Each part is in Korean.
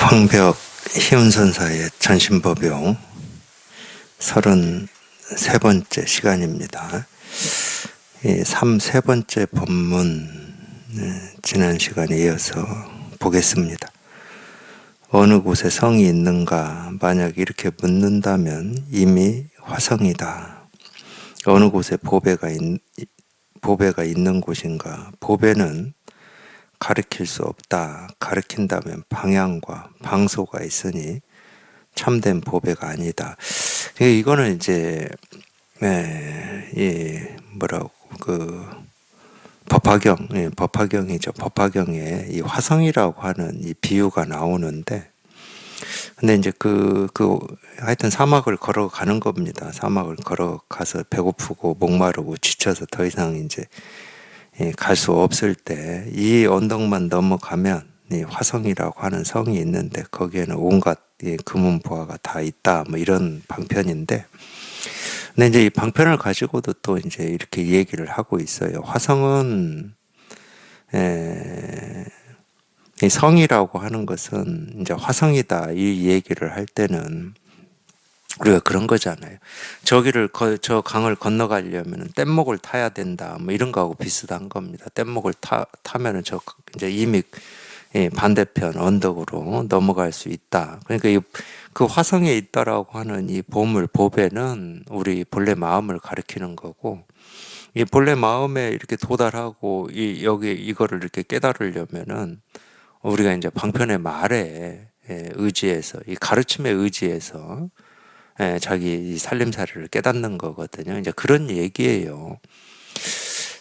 황벽 희운선사의 전신법용 33번째 시간입니다. 이 33번째 법문 지난 시간에 이어서 보겠습니다. 어느 곳에 성이 있는가? 만약 이렇게 묻는다면 이미 화성이다. 어느 곳에 보배가 있는 곳인가? 보배는 가르칠 수 없다. 가르친다면 방향과 방소가 있으니 참된 보배가 아니다. 이거는 이제 법화경이죠. 법화경에 이 화성이라고 하는 이 비유가 나오는데, 근데 이제 하여튼 사막을 걸어가는 겁니다. 사막을 걸어가서 배고프고 목마르고 지쳐서 더 이상 이제 갈 수 없을 때 이 언덕만 넘어가면 이 화성이라고 하는 성이 있는데 거기에는 온갖 금은보화가 다 있다, 뭐 이런 방편인데, 근데 이제 이 방편을 가지고도 또 이제 이렇게 얘기를 하고 있어요. 화성은 이 성이라고 하는 것은 이제 화성이다, 이 얘기를 할 때는 우리가 그런 거잖아요. 저 강을 건너가려면 뗏목을 타야 된다, 뭐 이런 거하고 비슷한 겁니다. 뗏목을 타면은 이제 이미 반대편 언덕으로 넘어갈 수 있다. 그러니까 그 화성에 있다라고 하는 이 보배는 우리 본래 마음을 가리키는 거고, 이 본래 마음에 이렇게 도달하고 여기 이거를 이렇게 깨달으려면은 우리가 이제 방편의 말에 의지해서, 이 가르침에 의지해서 자기 살림살이를 깨닫는 거거든요. 이제 그런 얘기예요.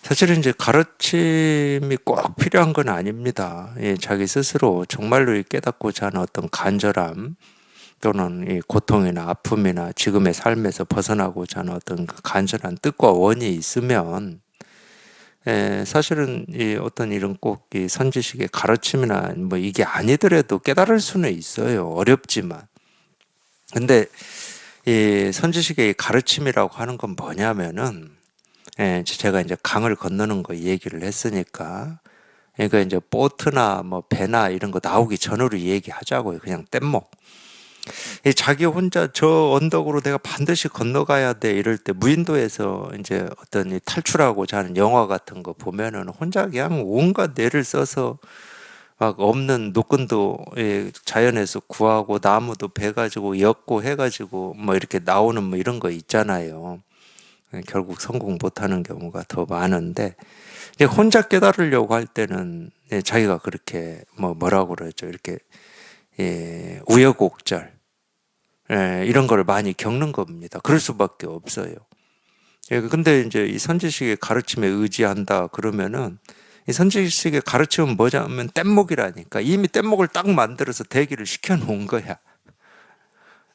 사실은 이제 가르침이 꼭 필요한 건 아닙니다. 자기 스스로 정말로 깨닫고자 하는 어떤 간절함, 또는 이 고통이나 아픔이나 지금의 삶에서 벗어나고자 하는 어떤 그 간절한 뜻과 원이 있으면, 사실은 어떤 이런 꼭 이 선지식의 가르침이나 뭐 이게 아니더라도 깨달을 수는 있어요. 어렵지만. 근데 이 선지식의 가르침이라고 하는 건 뭐냐면은, 제가 이제 강을 건너는 거 얘기를 했으니까, 그러니까 이제 보트나 뭐 배나 이런 거 나오기 전으로 얘기하자고요. 그냥 뗏목. 자기 혼자 저 언덕으로 내가 반드시 건너가야 돼 이럴 때, 무인도에서 이제 어떤 탈출하고자 하는 영화 같은 거 보면은 혼자 그냥 온갖 뇌를 써서 막 없는 노끈도 자연에서 구하고 나무도 베가지고 엮고 해가지고 뭐 이렇게 나오는 뭐 이런 거 있잖아요. 결국 성공 못하는 경우가 더 많은데, 이제 혼자 깨달으려고 할 때는 자기가 그렇게 뭐라고 그러죠, 이렇게 우여곡절 이런 걸 많이 겪는 겁니다. 그럴 수밖에 없어요. 근데 이제 이 선지식의 가르침에 의지한다 그러면은, 이 선지식의 가르침은 뭐냐면 뗏목이라니까. 이미 뗏목을 딱 만들어서 대기를 시켜 놓은 거야.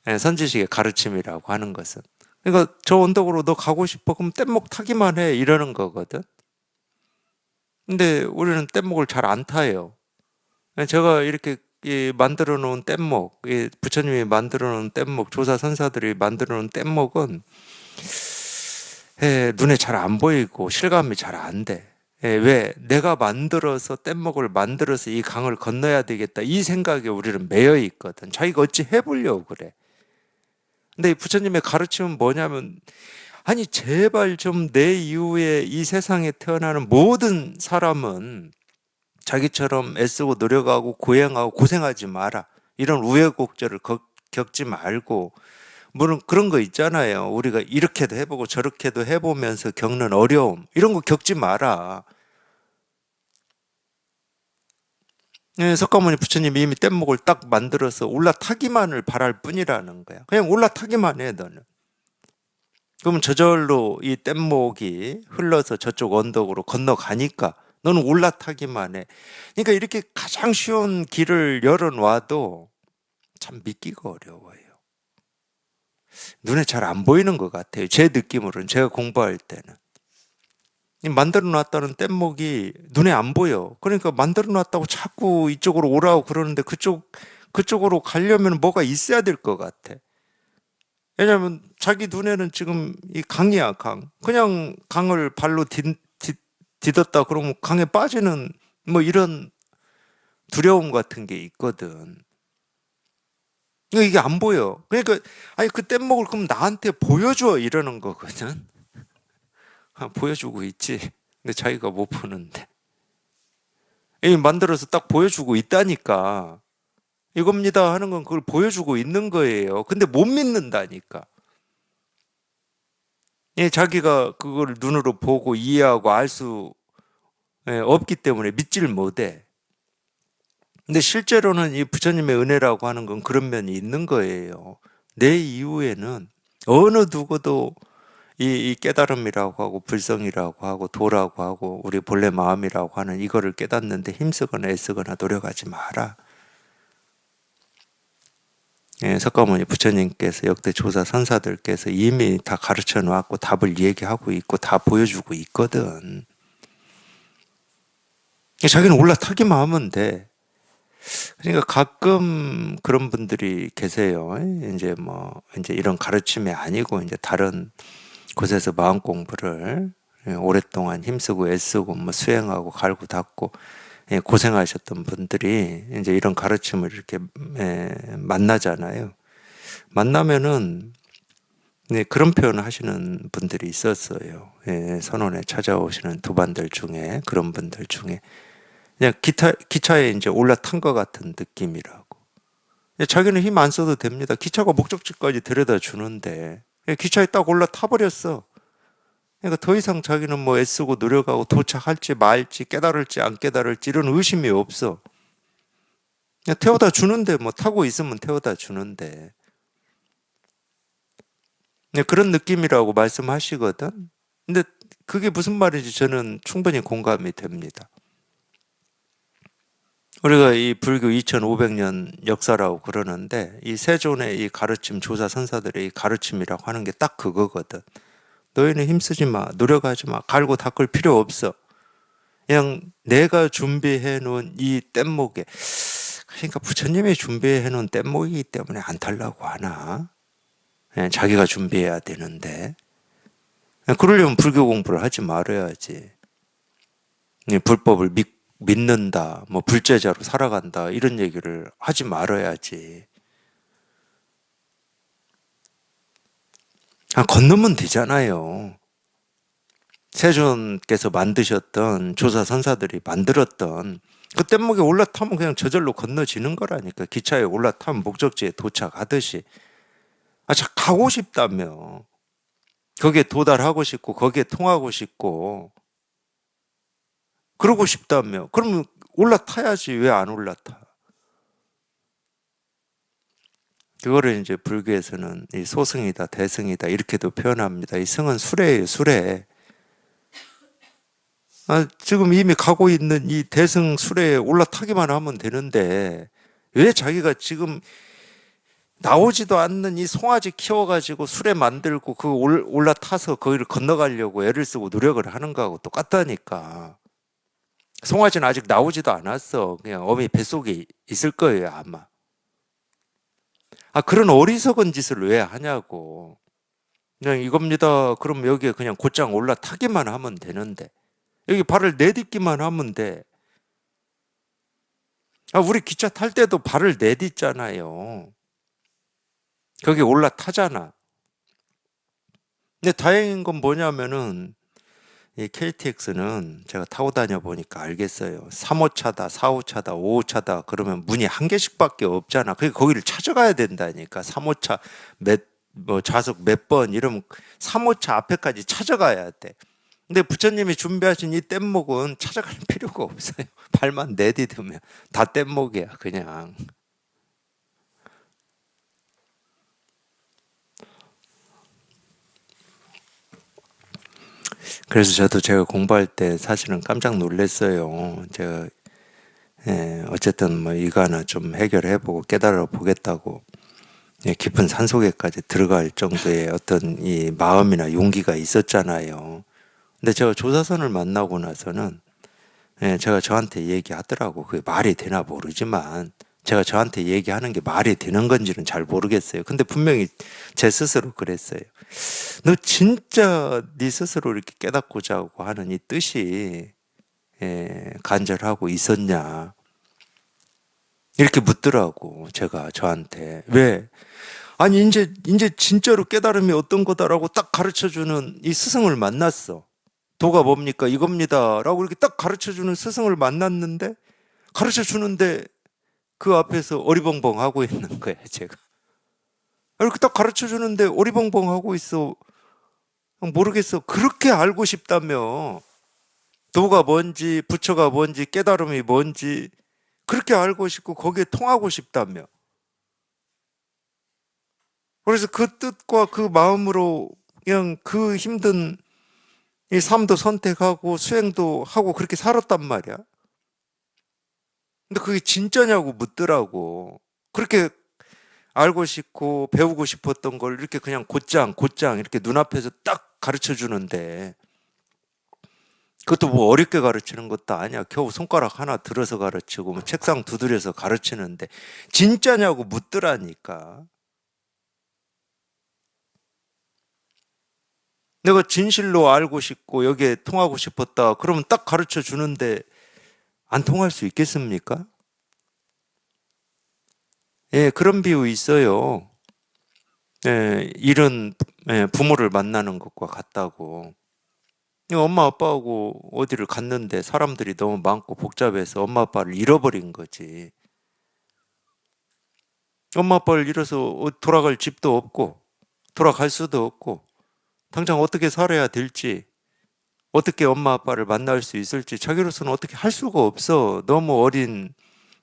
선지식의 가르침이라고 하는 것은. 그러니까 저 언덕으로 너 가고 싶어? 그럼 뗏목 타기만 해, 이러는 거거든. 근데 우리는 뗏목을 잘 안 타요. 제가 이렇게 만들어 놓은 뗏목, 부처님이 만들어 놓은 뗏목, 조사 선사들이 만들어 놓은 뗏목은 눈에 잘 안 보이고 실감이 잘 안 돼. 왜? 내가 뗏목을 만들어서 이 강을 건너야 되겠다, 이 생각에 우리는 매여 있거든. 자기가 어찌 해보려고 그래. 근데 이 부처님의 가르침은 뭐냐면, 아니 제발 좀 내 이후에 이 세상에 태어나는 모든 사람은 자기처럼 애쓰고 노력하고 고행하고 고생하지 마라. 이런 우여곡절을 겪지 말고, 물론 그런 거 있잖아요. 우리가 이렇게도 해보고 저렇게도 해보면서 겪는 어려움, 이런 거 겪지 마라. 석가모니 부처님이 이미 뗏목을 딱 만들어서 올라타기만을 바랄 뿐이라는 거야. 그냥 올라타기만 해, 너는. 그러면 저절로 이 뗏목이 흘러서 저쪽 언덕으로 건너가니까 너는 올라타기만 해. 그러니까 이렇게 가장 쉬운 길을 열어놔도 참 믿기가 어려워요. 눈에 잘 안 보이는 것 같아요. 제 느낌으로는, 제가 공부할 때는. 만들어 놨다는 뗏목이 눈에 안 보여. 그러니까 만들어 놨다고 자꾸 이쪽으로 오라고 그러는데, 그쪽으로 가려면 뭐가 있어야 될 것 같아. 왜냐면 자기 눈에는 지금 이 강이야, 강. 그냥 강을 발로 디뎠다 그러면 강에 빠지는 뭐 이런 두려움 같은 게 있거든. 그러니까 이게 안 보여. 그러니까 아니 그 뗏목을 그럼 나한테 보여줘 이러는 거거든. 보여주고 있지. 근데 자기가 못 보는데. 이 만들어서 딱 보여주고 있다니까. 이겁니다 하는 건 그걸 보여주고 있는 거예요. 근데 못 믿는다니까. 자기가 그걸 눈으로 보고 이해하고 알 수 없기 때문에 믿질 못해. 근데 실제로는 이 부처님의 은혜라고 하는 건 그런 면이 있는 거예요. 내 이후에는 어느 누구도 이 깨달음이라고 하고 불성이라고 하고 도라고 하고 우리 본래 마음이라고 하는 이거를 깨닫는데 힘쓰거나 애쓰거나 노력하지 마라. 석가모니 부처님께서 역대 조사 선사들께서 이미 다 가르쳐 놓았고 답을 얘기하고 있고 다 보여주고 있거든. 자기는 올라타기만 하면 돼. 그러니까 가끔 그런 분들이 계세요. 이제 이런 가르침이 아니고 이제 다른 곳에서 마음 공부를 오랫동안 힘쓰고 애쓰고 뭐 수행하고 갈고 닦고 고생하셨던 분들이 이제 이런 가르침을 이렇게 만나잖아요. 만나면은 그런 표현을 하시는 분들이 있었어요. 선원에 찾아오시는 도반들 중에 그런 분들 중에 그냥 기차에 이제 올라탄 것 같은 느낌이라고. 자기는 힘 안 써도 됩니다. 기차가 목적지까지 데려다 주는데 기차에 딱 올라타 버렸어. 그러니까 더 이상 자기는 뭐 애쓰고 노력하고 도착할지 말지 깨달을지 안 깨달을지 이런 의심이 없어. 그냥 태워다 주는데 뭐 타고 있으면 태워다 주는데 그런 느낌이라고 말씀하시거든. 근데 그게 무슨 말인지 저는 충분히 공감이 됩니다. 우리가 이 불교 2500년 역사라고 그러는데 이 세존의 이 가르침 조사 선사들의 이 가르침이라고 하는 게 딱 그거거든. 너희는 힘쓰지 마, 노력하지 마, 갈고 닦을 필요 없어. 그냥 내가 준비해 놓은 이 뗏목에 그러니까 부처님이 준비해 놓은 뗏목이기 때문에 안 탈라고 하나? 그냥 자기가 준비해야 되는데 그러려면 불교 공부를 하지 말아야지. 불법을 믿는다, 뭐 불제자로 살아간다 이런 얘기를 하지 말아야지. 건너면 되잖아요. 세존께서 만드셨던 조사 선사들이 만들었던 그 뗏목에 올라타면 그냥 저절로 건너지는 거라니까. 기차에 올라타면 목적지에 도착하듯이. 가고 싶다며. 거기에 도달하고 싶고 거기에 통하고 싶고 그러고 싶다며. 그러면 올라타야지. 왜 안 올라타? 그거를 이제 불교에서는 이 소승이다, 대승이다 이렇게도 표현합니다. 이 승은 수레예요, 수레. 지금 이미 가고 있는 이 대승 수레에 올라타기만 하면 되는데 왜 자기가 지금 나오지도 않는 이 송아지 키워가지고 수레 만들고 그 올라타서 거기를 건너가려고 애를 쓰고 노력을 하는 거하고 똑같다니까. 송아지는 아직 나오지도 않았어. 그냥 어미 뱃속에 있을 거예요, 아마. 그런 어리석은 짓을 왜 하냐고. 그냥 이겁니다. 그럼 여기에 그냥 곧장 올라타기만 하면 되는데. 여기 발을 내딛기만 하면 돼. 우리 기차 탈 때도 발을 내딛잖아요. 거기 올라타잖아. 근데 다행인 건 뭐냐면은 이 KTX는 제가 타고 다녀 보니까 알겠어요. 3호차다, 4호차다, 5호차다 그러면 문이 한 개씩밖에 없잖아. 그러니까 거기를 찾아가야 된다니까. 3호차 뭐 좌석 몇 번 이러면 3호차 앞에까지 찾아가야 돼. 근데 부처님이 준비하신 이 뗏목은 찾아갈 필요가 없어요. 발만 내디디면 다 뗏목이야, 그냥. 그래서 저도 제가 공부할 때 사실은 깜짝 놀랐어요. 제가 어쨌든 뭐 이거 하나 좀 해결해보고 깨달아 보겠다고 깊은 산속에까지 들어갈 정도의 어떤 이 마음이나 용기가 있었잖아요. 근데 제가 조사선을 만나고 나서는 제가 저한테 얘기하더라고. 그게 말이 되나 모르지만 제가 저한테 얘기하는 게 말이 되는 건지는 잘 모르겠어요. 근데 분명히 제 스스로 그랬어요. 너 진짜 네 스스로 이렇게 깨닫고자 하고 하는 이 뜻이 간절하고 있었냐? 이렇게 묻더라고, 제가 저한테. 왜? 아니, 이제 진짜로 깨달음이 어떤 거다라고 딱 가르쳐 주는 이 스승을 만났어. 도가 뭡니까? 이겁니다. 라고 이렇게 딱 가르쳐 주는 스승을 만났는데, 가르쳐 주는데 그 앞에서 어리벙벙 하고 있는 거야, 제가. 이렇게 딱 가르쳐 주는데 어리벙벙 하고 있어. 모르겠어. 그렇게 알고 싶다며. 도가 뭔지, 부처가 뭔지, 깨달음이 뭔지, 그렇게 알고 싶고, 거기에 통하고 싶다며. 그래서 그 뜻과 그 마음으로 그냥 그 힘든 이 삶도 선택하고 수행도 하고 그렇게 살았단 말이야. 근데 그게 진짜냐고 묻더라고. 그렇게 알고 싶고 배우고 싶었던 걸 이렇게 그냥 곧장 이렇게 눈앞에서 딱 가르쳐 주는데 그것도 뭐 어렵게 가르치는 것도 아니야. 겨우 손가락 하나 들어서 가르치고 뭐 책상 두드려서 가르치는데 진짜냐고 묻더라니까. 내가 진실로 알고 싶고 여기에 통하고 싶었다. 그러면 딱 가르쳐 주는데 안 통할 수 있겠습니까? 예, 그런 비유 있어요. 예, 일은 부모를 만나는 것과 같다고. 엄마 아빠하고 어디를 갔는데 사람들이 너무 많고 복잡해서 엄마 아빠를 잃어버린 거지. 엄마 아빠를 잃어서 돌아갈 집도 없고 돌아갈 수도 없고 당장 어떻게 살아야 될지 어떻게 엄마 아빠를 만날 수 있을지 자기로서는 어떻게 할 수가 없어. 너무 어린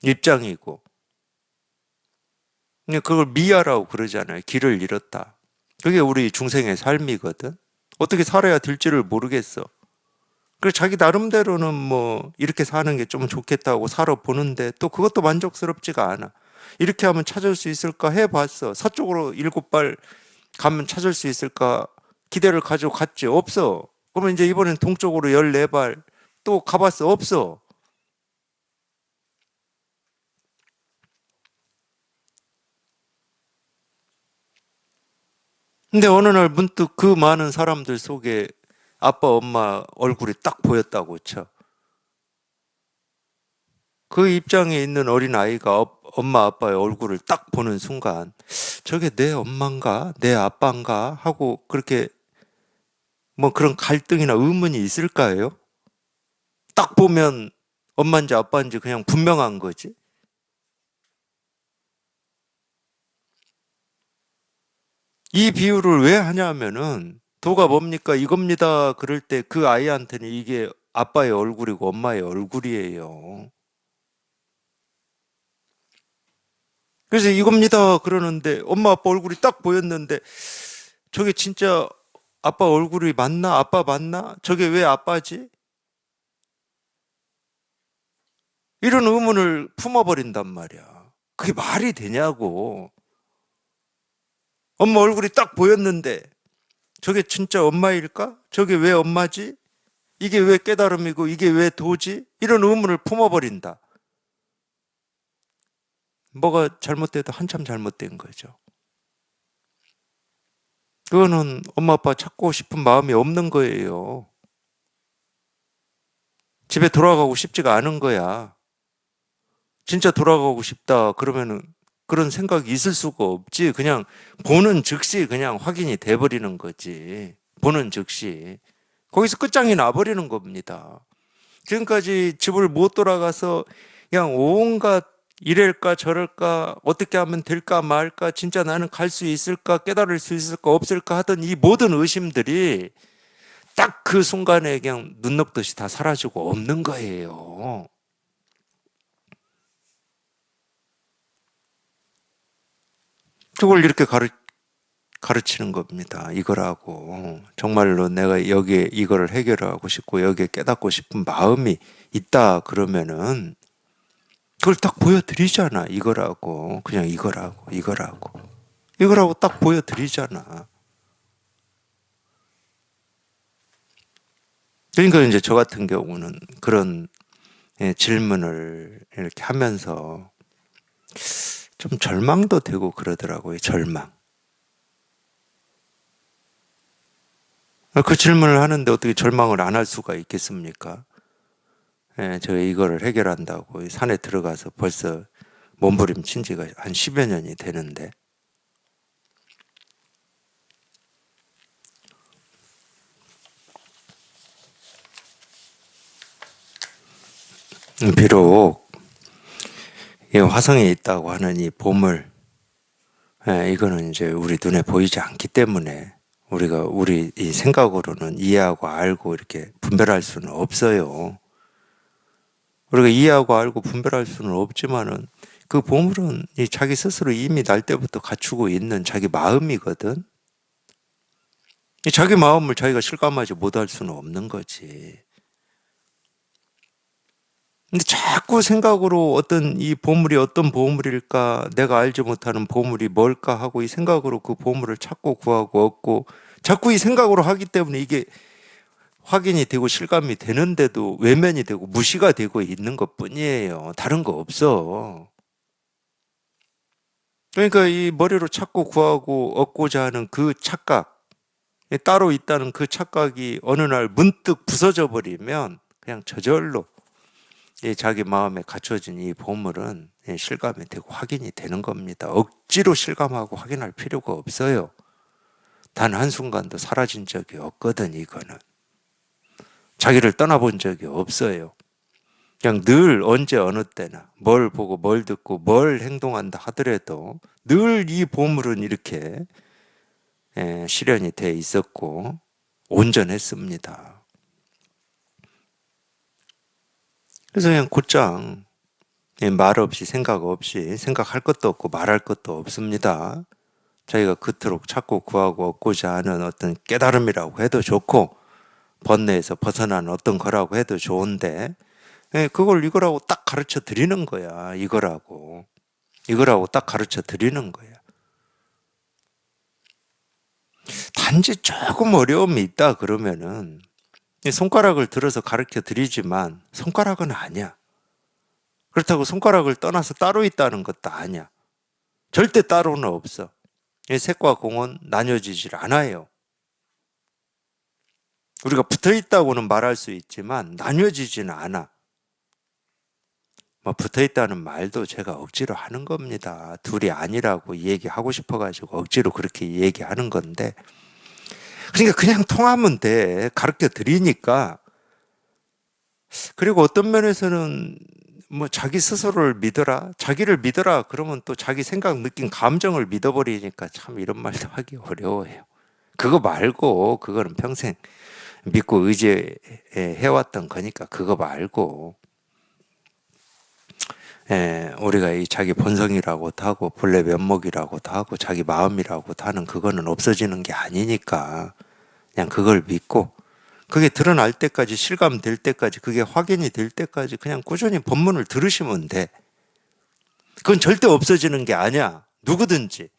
입장이고. 그냥 그걸 미아라고 그러잖아요. 길을 잃었다. 그게 우리 중생의 삶이거든. 어떻게 살아야 될지를 모르겠어. 그래서 자기 나름대로는 뭐 이렇게 사는 게 좀 좋겠다고 살아보는데 또 그것도 만족스럽지가 않아. 이렇게 하면 찾을 수 있을까 해봤어. 서쪽으로 7발 가면 찾을 수 있을까 기대를 가지고 갔지. 없어. 그러면 이제 이번엔 동쪽으로 14발 또 가봤어. 없어. 근데 어느 날 문득 그 많은 사람들 속에 아빠, 엄마 얼굴이 딱 보였다고 쳐. 그 입장에 있는 어린 아이가 엄마, 아빠의 얼굴을 딱 보는 순간, 저게 내 엄마인가? 내 아빠인가? 하고 그렇게 뭐 그런 갈등이나 의문이 있을까요? 딱 보면 엄마인지 아빠인지 그냥 분명한 거지. 이 비유를 왜 하냐면은 도가 뭡니까? 이겁니다. 그럴 때 그 아이한테는 이게 아빠의 얼굴이고 엄마의 얼굴이에요. 그래서 이겁니다. 그러는데 엄마 아빠 얼굴이 딱 보였는데 저게 진짜 아빠 얼굴이 맞나? 아빠 맞나? 저게 왜 아빠지? 이런 의문을 품어버린단 말이야. 그게 말이 되냐고. 엄마 얼굴이 딱 보였는데 저게 진짜 엄마일까? 저게 왜 엄마지? 이게 왜 깨달음이고 이게 왜 도지? 이런 의문을 품어버린다. 뭐가 잘못돼도 한참 잘못된 거죠. 그거는 엄마 아빠 찾고 싶은 마음이 없는 거예요. 집에 돌아가고 싶지가 않은 거야. 진짜 돌아가고 싶다 그러면은 그런 생각이 있을 수가 없지. 그냥 보는 즉시 그냥 확인이 돼버리는 거지. 보는 즉시. 거기서 끝장이 나버리는 겁니다. 지금까지 집을 못 돌아가서 그냥 온갖 이럴까 저럴까 어떻게 하면 될까 말까 진짜 나는 갈 수 있을까 깨달을 수 있을까 없을까 하던 이 모든 의심들이 딱 그 순간에 그냥 눈 녹듯이 다 사라지고 없는 거예요. 그걸 이렇게 가르치는 겁니다. 이거라고. 정말로 내가 여기에 이거를 해결하고 싶고 여기에 깨닫고 싶은 마음이 있다 그러면은 그걸 딱 보여드리잖아. 이거라고. 그냥 이거라고. 이거라고 딱 보여드리잖아. 그러니까 이제 저 같은 경우는 그런 질문을 이렇게 하면서 좀 절망도 되고 그러더라고요. 절망. 그 질문을 하는데 어떻게 절망을 안 할 수가 있겠습니까? 제가 이거를 해결한다고 산에 들어가서 벌써 몸부림친 지가 한 10여 년이 되는데, 비록 이 화성에 있다고 하는 이 보물, 이거는 이제 우리 눈에 보이지 않기 때문에 우리가 우리 이 생각으로는 이해하고 알고 이렇게 분별할 수는 없어요. 우리가 이해하고 알고 분별할 수는 없지만은 그 보물은 이 자기 스스로 이미 날 때부터 갖추고 있는 자기 마음이거든. 이 자기 마음을 자기가 실감하지 못할 수는 없는 거지. 근데 자꾸 생각으로 어떤 이 보물이 어떤 보물일까, 내가 알지 못하는 보물이 뭘까 하고 이 생각으로 그 보물을 찾고 구하고 얻고 자꾸 이 생각으로 하기 때문에 이게 확인이 되고 실감이 되는데도 외면이 되고 무시가 되고 있는 것 뿐이에요. 다른 거 없어. 그러니까 이 머리로 찾고 구하고 얻고자 하는 그 착각, 따로 있다는 그 착각이 어느 날 문득 부서져 버리면 그냥 저절로 자기 마음에 갖춰진 이 보물은 실감이 되고 확인이 되는 겁니다. 억지로 실감하고 확인할 필요가 없어요. 단 한순간도 사라진 적이 없거든, 이거는. 자기를 떠나본 적이 없어요. 그냥 늘 언제 어느 때나 뭘 보고 뭘 듣고 뭘 행동한다 하더라도 늘 이 보물은 이렇게 실현이 돼 있었고 온전했습니다. 그래서 그냥 곧장 말 없이 생각 없이 생각할 것도 없고 말할 것도 없습니다. 자기가 그토록 찾고 구하고 얻고자 하는 어떤 깨달음이라고 해도 좋고 번뇌에서 벗어나는 어떤 거라고 해도 좋은데 그걸 이거라고 딱 가르쳐 드리는 거야. 이거라고 딱 가르쳐 드리는 거야. 단지 조금 어려움이 있다 그러면은 손가락을 들어서 가르쳐 드리지만 손가락은 아니야. 그렇다고 손가락을 떠나서 따로 있다는 것도 아니야. 절대 따로는 없어. 색과 공은 나뉘어지질 않아요. 우리가 붙어 있다고는 말할 수 있지만 나뉘어지지는 않아. 뭐 붙어 있다는 말도 제가 억지로 하는 겁니다. 둘이 아니라고 얘기하고 싶어가지고 억지로 그렇게 얘기하는 건데, 그러니까 그냥 통하면 돼. 가르쳐 드리니까. 그리고 어떤 면에서는 뭐 자기 스스로를 믿어라, 자기를 믿어라 그러면 또 자기 생각, 느낀, 감정을 믿어버리니까 참 이런 말도 하기 어려워요. 그거 말고, 그거는 평생 믿고 의지해왔던 거니까 그거 말고, 우리가 이 자기 본성이라고도 하고 본래 면목이라고도 하고 자기 마음이라고도 하는 그거는 없어지는 게 아니니까 그냥 그걸 믿고 그게 드러날 때까지, 실감될 때까지, 그게 확인이 될 때까지 그냥 꾸준히 법문을 들으시면 돼. 그건 절대 없어지는 게 아니야. 누구든지.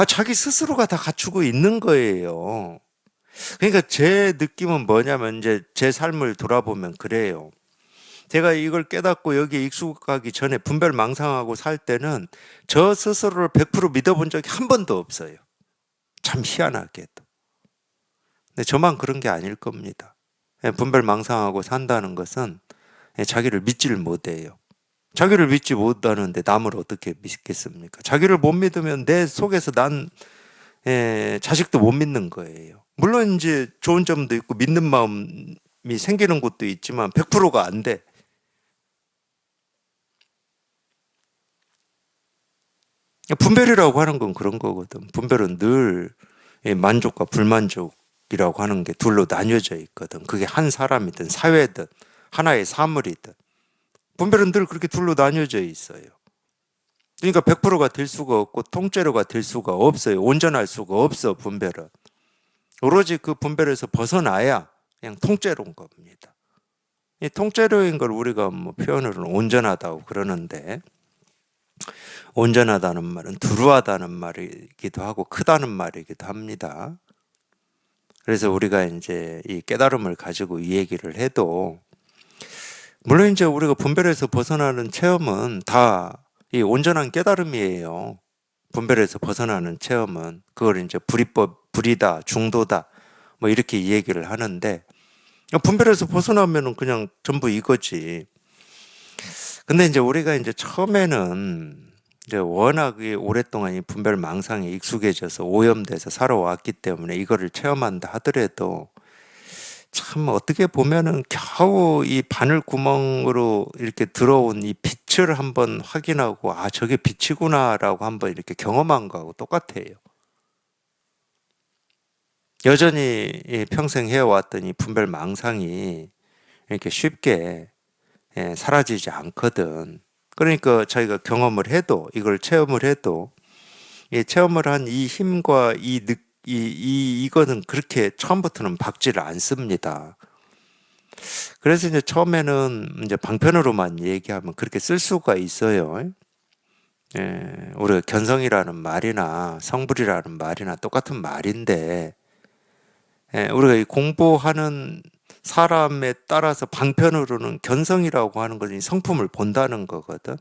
자기 스스로가 다 갖추고 있는 거예요. 그러니까 제 느낌은 뭐냐면 이제 제 삶을 돌아보면 그래요. 제가 이걸 깨닫고 여기에 익숙하기 전에 분별망상하고 살 때는 저 스스로를 100% 믿어본 적이 한 번도 없어요. 참 희한하게도. 근데 저만 그런 게 아닐 겁니다. 분별망상하고 산다는 것은 자기를 믿지를 못해요. 자기를 믿지 못하는데 남을 어떻게 믿겠습니까? 자기를 못 믿으면 내 속에서 난 자식도 못 믿는 거예요. 물론 이제 좋은 점도 있고 믿는 마음이 생기는 것도 있지만 100%가 안 돼. 분별이라고 하는 건 그런 거거든. 분별은 늘 만족과 불만족이라고 하는 게 둘로 나뉘어져 있거든. 그게 한 사람이든 사회든 하나의 사물이든 분별은 늘 그렇게 둘로 나뉘어져 있어요. 그러니까 100%가 될 수가 없고 통째로가 될 수가 없어요. 온전할 수가 없어, 분별은. 오로지 그 분별에서 벗어나야 그냥 통째로인 겁니다. 이 통째로인 걸 우리가 뭐 표현으로는 온전하다고 그러는데, 온전하다는 말은 두루하다는 말이기도 하고 크다는 말이기도 합니다. 그래서 우리가 이제 이 깨달음을 가지고 이 얘기를 해도, 물론 이제 우리가 분별에서 벗어나는 체험은 다 이 온전한 깨달음이에요. 분별에서 벗어나는 체험은 그걸 이제 불이다, 중도다 뭐 이렇게 얘기를 하는데, 분별에서 벗어나면은 그냥 전부 이거지. 근데 이제 우리가 이제 처음에는 이제 워낙 오랫동안 이 분별 망상에 익숙해져서 오염돼서 살아왔기 때문에 이거를 체험한다 하더라도 참 어떻게 보면은 겨우 이 바늘 구멍으로 이렇게 들어온 이 빛을 한번 확인하고 아, 저게 빛이구나라고 한번 이렇게 경험한 거하고 똑같아요. 여전히 이 평생 해왔던 이 분별 망상이 이렇게 쉽게 사라지지 않거든. 그러니까 자기가 경험을 해도 이걸 체험을 해도 이 체험을 한 이 힘과 이거는 그렇게 처음부터는 박지를 않습니다. 그래서 이제 처음에는 이제 방편으로만 얘기하면 그렇게 쓸 수가 있어요. 우리가 견성이라는 말이나 성불이라는 말이나 똑같은 말인데, 우리가 이 공부하는 사람에 따라서 방편으로는 견성이라고 하는 것은 성품을 본다는 거거든.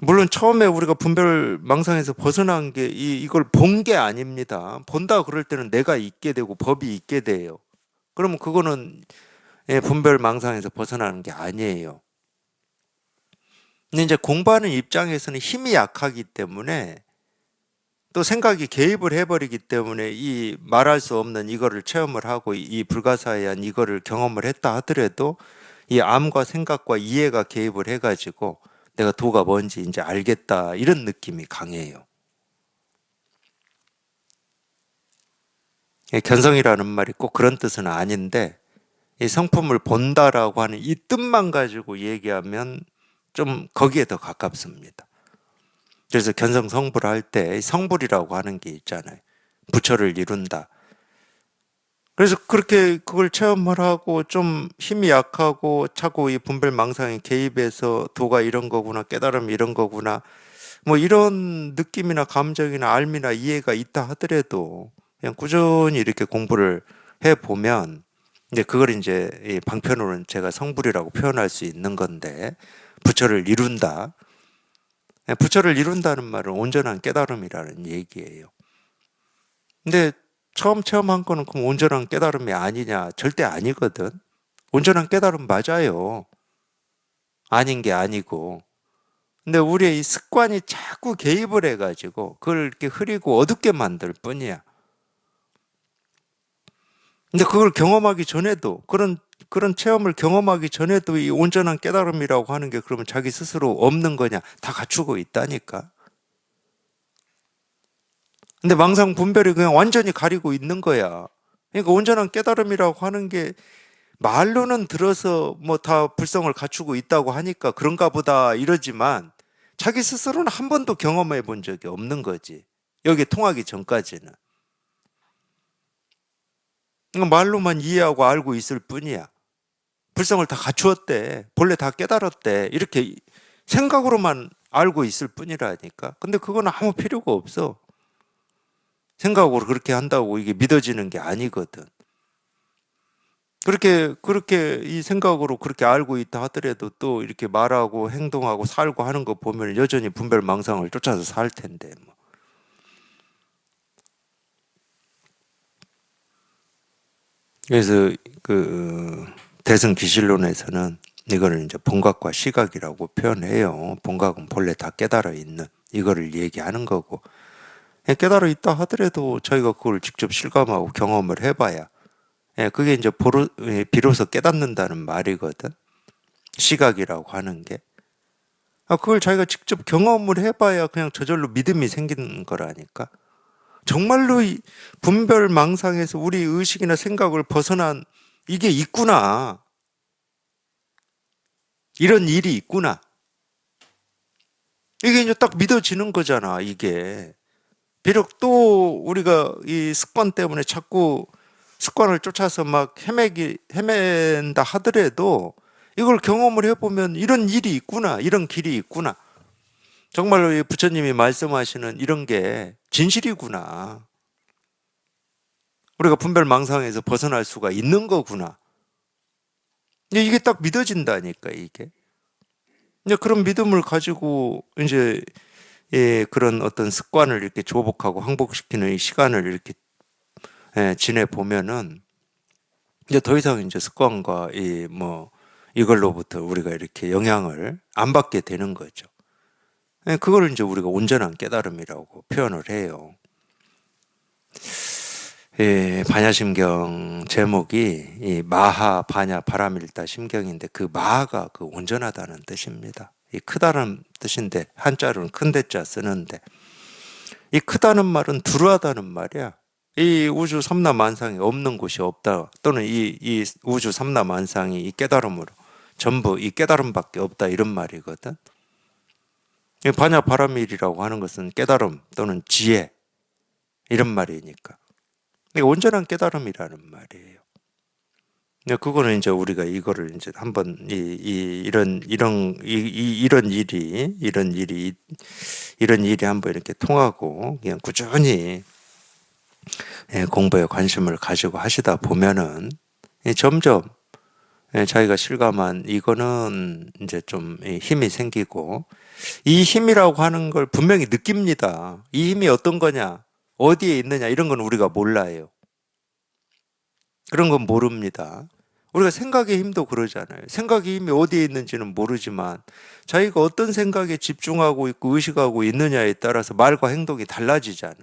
물론 처음에 우리가 분별 망상에서 벗어난 게 이걸 본 게 아닙니다. 본다 그럴 때는 내가 있게 되고 법이 있게 돼요. 그러면 그거는 분별 망상에서 벗어나는 게 아니에요. 근데 이제 공부하는 입장에서는 힘이 약하기 때문에 또 생각이 개입을 해버리기 때문에 이 말할 수 없는 이거를 체험을 하고 이 불가사의한 이거를 경험을 했다 하더라도 이 암과 생각과 이해가 개입을 해가지고 내가 도가 뭔지 이제 알겠다 이런 느낌이 강해요. 견성이라는 말이 꼭 그런 뜻은 아닌데 이 성품을 본다라고 하는 이 뜻만 가지고 얘기하면 좀 거기에 더 가깝습니다. 그래서 견성성불 할 때 성불이라고 하는 게 있잖아요. 부처를 이룬다. 그래서 그렇게 그걸 체험을 하고 좀 힘이 약하고 자꾸 이 분별망상에 개입해서 도가 이런 거구나, 깨달음이 이런 거구나, 뭐 이런 느낌이나 감정이나 알미나 이해가 있다 하더라도 그냥 꾸준히 이렇게 공부를 해 보면 이제 그걸 이제 이 방편으로는 제가 성불이라고 표현할 수 있는 건데 부처를 이룬다. 부처를 이룬다는 말은 온전한 깨달음이라는 얘기예요. 근데 처음 체험한 거는 그럼 온전한 깨달음이 아니냐? 절대 아니거든. 온전한 깨달음 맞아요. 아닌 게 아니고. 근데 우리의 이 습관이 자꾸 개입을 해가지고 그걸 이렇게 흐리고 어둡게 만들 뿐이야. 근데 그걸 경험하기 전에도 그런 체험을 경험하기 전에도 이 온전한 깨달음이라고 하는 게 그러면 자기 스스로 없는 거냐? 다 갖추고 있다니까. 근데 망상 분별이 그냥 완전히 가리고 있는 거야. 그러니까 온전한 깨달음이라고 하는 게 말로는 들어서 뭐 다 불성을 갖추고 있다고 하니까 그런가 보다 이러지만 자기 스스로는 한 번도 경험해 본 적이 없는 거지. 여기 통하기 전까지는. 그러니까 말로만 이해하고 알고 있을 뿐이야. 불성을 다 갖추었대. 본래 다 깨달았대. 이렇게 생각으로만 알고 있을 뿐이라니까. 근데 그건 아무 필요가 없어. 생각으로 그렇게 한다고 이게 믿어지는 게 아니거든. 그렇게 이 생각으로 그렇게 알고 있다 하더라도 또 이렇게 말하고 행동하고 살고 하는 거 보면 여전히 분별망상을 쫓아서 살 텐데, 뭐. 그래서 그 대승기실론에서는 이거를 이제 본각과 시각이라고 표현해요. 본각은 본래 다 깨달아 있는 이거를 얘기하는 거고, 깨달아 있다 하더라도 저희가 그걸 직접 실감하고 경험을 해봐야, 그게 이제 비로소 깨닫는다는 말이거든. 시각이라고 하는 게. 그걸 자기가 직접 경험을 해봐야 그냥 저절로 믿음이 생기는 거라니까. 정말로 이 분별망상에서 우리 의식이나 생각을 벗어난 이게 있구나. 이런 일이 있구나. 이게 이제 딱 믿어지는 거잖아, 이게. 비록 또 우리가 이 습관 때문에 자꾸 습관을 쫓아서 막 헤맨다 하더라도 이걸 경험을 해보면 이런 일이 있구나, 이런 길이 있구나. 정말로 이 부처님이 말씀하시는 이런 게 진실이구나. 우리가 분별망상에서 벗어날 수가 있는 거구나. 이게 딱 믿어진다니까, 이게. 이제 그런 믿음을 가지고 이제 그런 어떤 습관을 이렇게 조복하고 항복시키는 이 시간을 이렇게 지내 보면은 이제 더 이상 이제 습관과 이 뭐 이걸로부터 우리가 이렇게 영향을 안 받게 되는 거죠. 그걸 이제 우리가 온전한 깨달음이라고 표현을 해요. 반야심경 제목이 이 마하 반야 바라밀다 심경인데, 그 마하가 그 온전하다는 뜻입니다. 이 크다는 뜻인데 한자로는 큰 대자 쓰는데, 이 크다는 말은 두루하다는 말이야. 이 우주 삼라만상이 없는 곳이 없다, 또는 이 우주 삼라만상이 이 깨달음으로 전부 이 깨달음밖에 없다, 이런 말이거든. 이 반야 바라밀이라고 하는 것은 깨달음 또는 지혜, 이런 말이니까 이게 온전한 깨달음이라는 말이에요. 그거는 이제 우리가 이거를 이제 한번 이런 일이 한번 이렇게 통하고 그냥 꾸준히 공부에 관심을 가지고 하시다 보면은 점점 자기가 실감한 이거는 이제 좀 힘이 생기고, 이 힘이라고 하는 걸 분명히 느낍니다. 이 힘이 어떤 거냐, 어디에 있느냐, 이런 건 우리가 몰라요. 그런 건 모릅니다. 우리가 생각의 힘도 그러잖아요. 생각의 힘이 어디에 있는지는 모르지만 자기가 어떤 생각에 집중하고 있고 의식하고 있느냐에 따라서 말과 행동이 달라지잖아.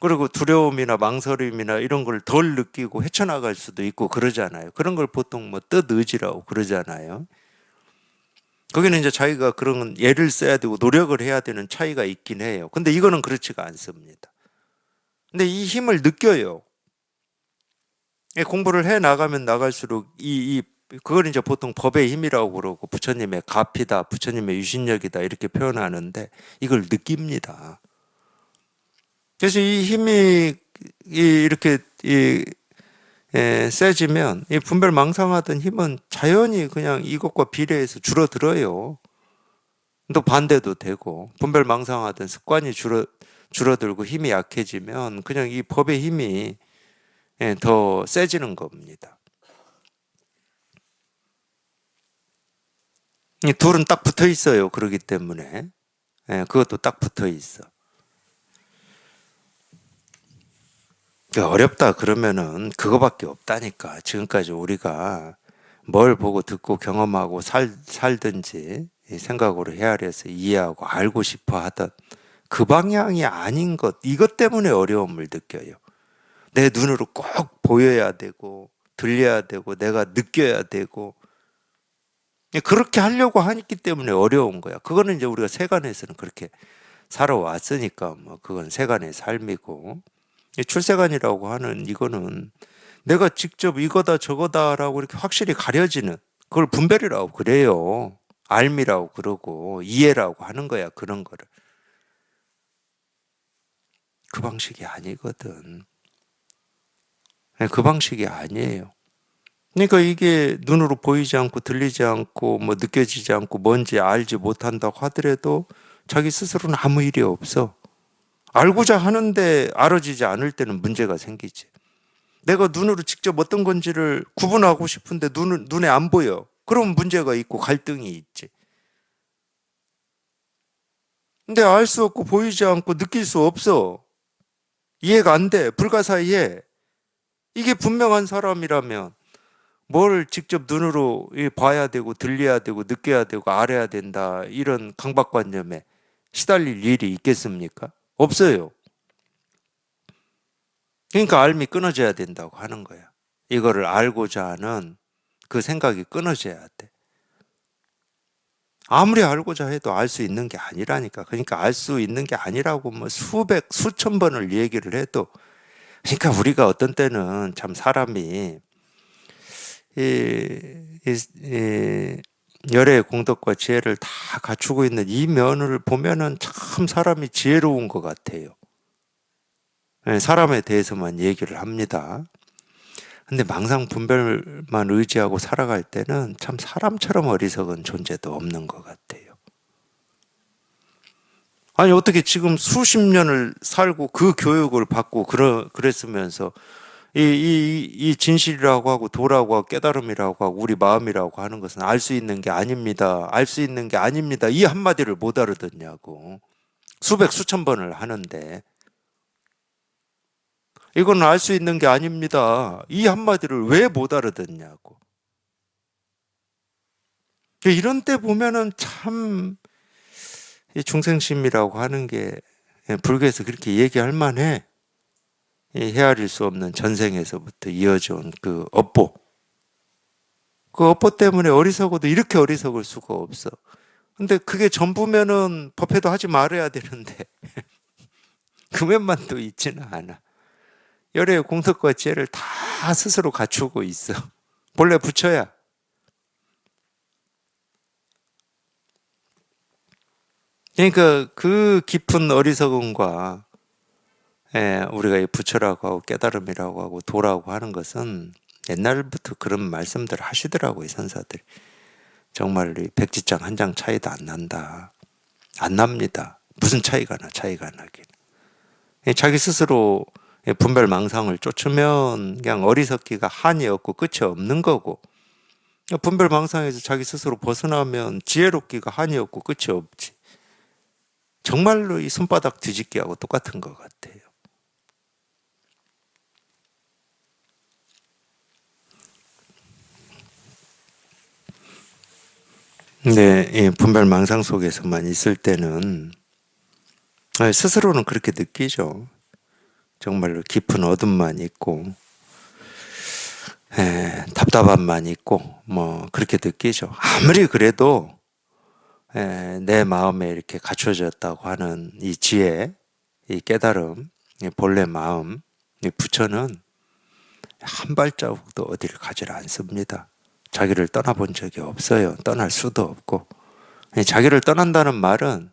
그리고 두려움이나 망설임이나 이런 걸 덜 느끼고 헤쳐나갈 수도 있고 그러잖아요. 그런 걸 보통 뭐 뜻의지라고 그러잖아요. 거기는 이제 자기가 그런 예를 써야 되고 노력을 해야 되는 차이가 있긴 해요. 근데 이거는 그렇지가 않습니다. 근데 이 힘을 느껴요. 공부를 해 나가면 나갈수록 그걸 이제 보통 법의 힘이라고 그러고, 부처님의 가피다, 부처님의 유신력이다, 이렇게 표현하는데 이걸 느낍니다. 그래서 이 힘이 이렇게 세지면 이 분별망상하던 힘은 자연히 그냥 이것과 비례해서 줄어들어요. 또 반대도 되고, 분별망상하던 습관이 줄어들고 힘이 약해지면 그냥 이 법의 힘이 더 세지는 겁니다. 이 둘은 딱 붙어 있어요. 그렇기 때문에 그것도 딱 붙어 있어. 어렵다 그러면은 그거밖에 없다니까. 지금까지 우리가 뭘 보고 듣고 경험하고 살든지 생각으로 헤아려서 이해하고 알고 싶어 하던 그 방향이 아닌 것, 이것 때문에 어려움을 느껴요. 내 눈으로 꼭 보여야 되고 들려야 되고 내가 느껴야 되고, 그렇게 하려고 하기 때문에 어려운 거야. 그거는 이제 우리가 세간에서는 그렇게 살아왔으니까 뭐 그건 세간의 삶이고, 출세간이라고 하는 이거는 내가 직접 이거다 저거다라고 이렇게 확실히 가려지는, 그걸 분별이라고 그래요. 알미라고 그러고 이해라고 하는 거야, 그런 거를. 그 방식이 아니거든. 그 방식이 아니에요. 그러니까 이게 눈으로 보이지 않고 들리지 않고 뭐 느껴지지 않고 뭔지 알지 못한다고 하더라도 자기 스스로는 아무 일이 없어. 알고자 하는데 알아지지 않을 때는 문제가 생기지. 내가 눈으로 직접 어떤 건지를 구분하고 싶은데 눈에 안 보여. 그럼 문제가 있고 갈등이 있지. 근데 알 수 없고 보이지 않고 느낄 수 없어. 이해가 안 돼. 불가사의해. 이게 분명한 사람이라면 뭘 직접 눈으로 봐야 되고 들려야 되고 느껴야 되고 알아야 된다, 이런 강박관념에 시달릴 일이 있겠습니까? 없어요. 그러니까 알미 끊어져야 된다고 하는 거야. 이거를 알고자 하는 그 생각이 끊어져야 돼. 아무리 알고자 해도 알 수 있는 게 아니라니까. 그러니까 알 수 있는 게 아니라고 뭐 수백, 수천 번을 얘기를 해도, 그러니까 우리가 어떤 때는 참 사람이 이 열의 공덕과 지혜를 다 갖추고 있는 이 면을 보면은 참 사람이 지혜로운 것 같아요. 사람에 대해서만 얘기를 합니다. 근데 망상 분별만 의지하고 살아갈 때는 참 사람처럼 어리석은 존재도 없는 것 같아요. 아니, 어떻게 지금 수십 년을 살고 그 교육을 받고 그랬으면서 이 진실이라고 하고 도라고 하고 깨달음이라고 하고 우리 마음이라고 하는 것은 알 수 있는 게 아닙니다, 알 수 있는 게 아닙니다, 이 한마디를 못 알아듣냐고. 수백 수천 번을 하는데 이건 알 수 있는 게 아닙니다, 이 한마디를 왜 못 알아듣냐고. 이런 때 보면은 참 이 중생심이라고 하는 게 불교에서 그렇게 얘기할 만해. 이 헤아릴 수 없는 전생에서부터 이어져 온 그 업보. 그 업보 때문에 어리석어도 이렇게 어리석을 수가 없어. 근데 그게 전부면은 법회도 하지 말아야 되는데 금연만도 있지는 않아. 열애의 공덕과 지혜를 다 스스로 갖추고 있어. 본래 부처야. 그러니까 그 깊은 어리석음과 우리가 이 부처라고 하고 깨달음이라고 하고 도라고 하는 것은 옛날부터 그런 말씀들 하시더라고요, 선사들이. 정말 이 백지장 한 장 차이도 안 난다. 안 납니다. 무슨 차이가 나, 차이가 나긴. 자기 스스로 분별망상을 쫓으면 그냥 어리석기가 한이 없고 끝이 없는 거고, 분별망상에서 자기 스스로 벗어나면 지혜롭기가 한이 없고 끝이 없지. 정말로 이 손바닥 뒤집기하고 똑같은 것 같아요. 근데 이 분별망상 속에서만 있을 때는 스스로는 그렇게 느끼죠. 정말로 깊은 어둠만 있고, 답답함만 있고, 뭐 그렇게 느끼죠. 아무리 그래도 내 마음에 이렇게 갖춰졌다고 하는 이 지혜, 이 깨달음, 이 본래 마음, 이 부처는 한 발자국도 어디를 가지 않습니다. 자기를 떠나본 적이 없어요. 떠날 수도 없고. 자기를 떠난다는 말은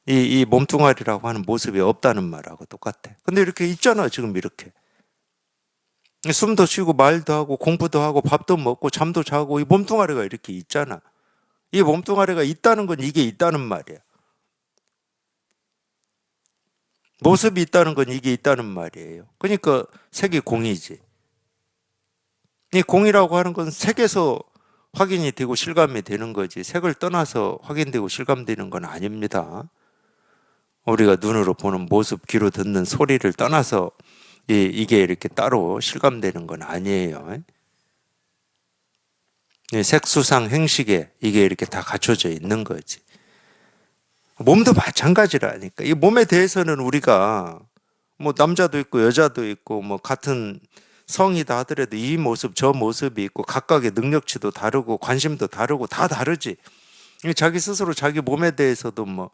이 몸뚱아리라고 하는 모습이 없다는 말하고 똑같아. 근데 이렇게 있잖아, 지금 이렇게. 숨도 쉬고 말도 하고 공부도 하고 밥도 먹고 잠도 자고 이 몸뚱아리가 이렇게 있잖아. 이 몸뚱아리가 있다는 건 이게 있다는 말이야. 모습이 있다는 건 이게 있다는 말이에요. 그러니까 색이 공이지. 이 공이라고 하는 건 색에서 확인이 되고 실감이 되는 거지. 색을 떠나서 확인되고 실감되는 건 아닙니다. 우리가 눈으로 보는 모습, 귀로 듣는 소리를 떠나서 이게 이렇게 따로 실감되는 건 아니에요. 색수상 행식에 이게 이렇게 다 갖춰져 있는 거지. 몸도 마찬가지라니까. 이 몸에 대해서는 우리가 뭐 남자도 있고 여자도 있고 뭐 같은 성이다 하더라도 이 모습 저 모습이 있고 각각의 능력치도 다르고 관심도 다르고 다 다르지. 자기 스스로 자기 몸에 대해서도 뭐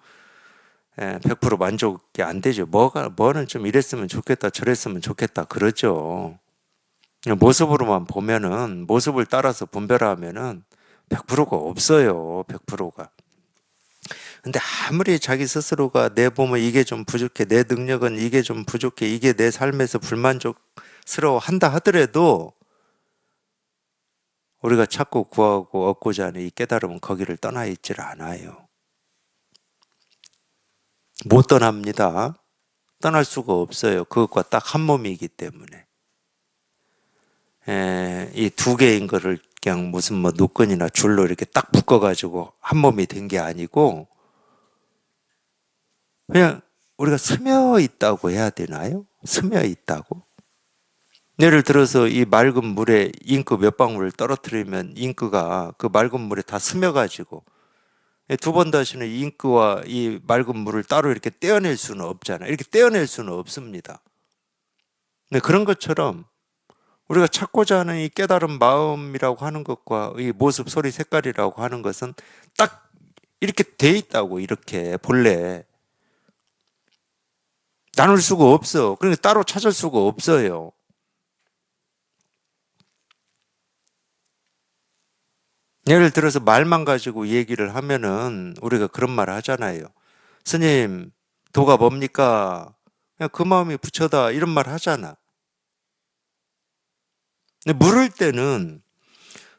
100% 만족이 안 되죠. 뭐는 좀 이랬으면 좋겠다 저랬으면 좋겠다 그러죠. 모습으로만 보면은 모습을 따라서 분별하면은 100%가 없어요. 100%가. 근데 아무리 자기 스스로가 내 몸은 이게 좀 부족해, 내 능력은 이게 좀 부족해, 이게 내 삶에서 불만족스러워 한다 하더라도 우리가 찾고 구하고 얻고자 하는 이 깨달음은 거기를 떠나 있질 않아요. 못 떠납니다. 떠날 수가 없어요. 그것과 딱 한 몸이기 때문에. 이 두 개인 거를 그냥 무슨 뭐 노끈이나 줄로 이렇게 딱 묶어가지고 한 몸이 된 게 아니고 그냥 우리가 스며 있다고 해야 되나요? 스며 있다고? 예를 들어서 이 맑은 물에 잉크 몇 방울을 떨어뜨리면 잉크가 그 맑은 물에 다 스며가지고 두 번 다시는 이 잉크와 이 맑은 물을 따로 이렇게 떼어낼 수는 없잖아요. 이렇게 떼어낼 수는 없습니다. 근데 그런 것처럼 우리가 찾고자 하는 이 깨달은 마음이라고 하는 것과 이 모습, 소리, 색깔이라고 하는 것은 딱 이렇게 돼 있다고, 이렇게 본래. 나눌 수가 없어. 그러니까 따로 찾을 수가 없어요. 예를 들어서 말만 가지고 얘기를 하면은 우리가 그런 말을 하잖아요. 스님, 도가 뭡니까? 그냥 그 마음이 부처다. 이런 말 하잖아. 근데 물을 때는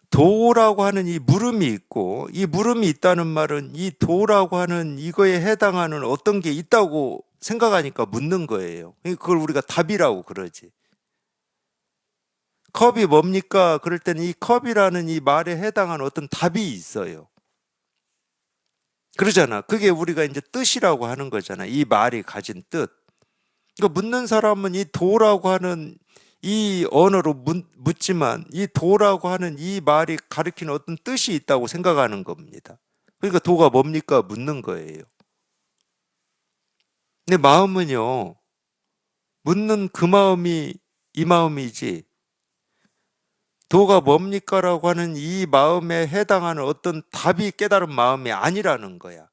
도라고 하는 이 물음이 있고, 이 물음이 있다는 말은 이 도라고 하는 이거에 해당하는 어떤 게 있다고 생각하니까 묻는 거예요. 그걸 우리가 답이라고 그러지. 컵이 뭡니까? 그럴 때는 이 컵이라는 이 말에 해당하는 어떤 답이 있어요. 그러잖아. 그게 우리가 이제 뜻이라고 하는 거잖아. 이 말이 가진 뜻. 그러니까 묻는 사람은 이 도라고 하는 이 언어로 묻지만 이 도라고 하는 이 말이 가리키는 어떤 뜻이 있다고 생각하는 겁니다. 그러니까 도가 뭡니까? 묻는 거예요. 내 마음은요, 묻는 그 마음이 이 마음이지, 도가 뭡니까? 라고 하는 이 마음에 해당하는 어떤 답이 깨달은 마음이 아니라는 거야.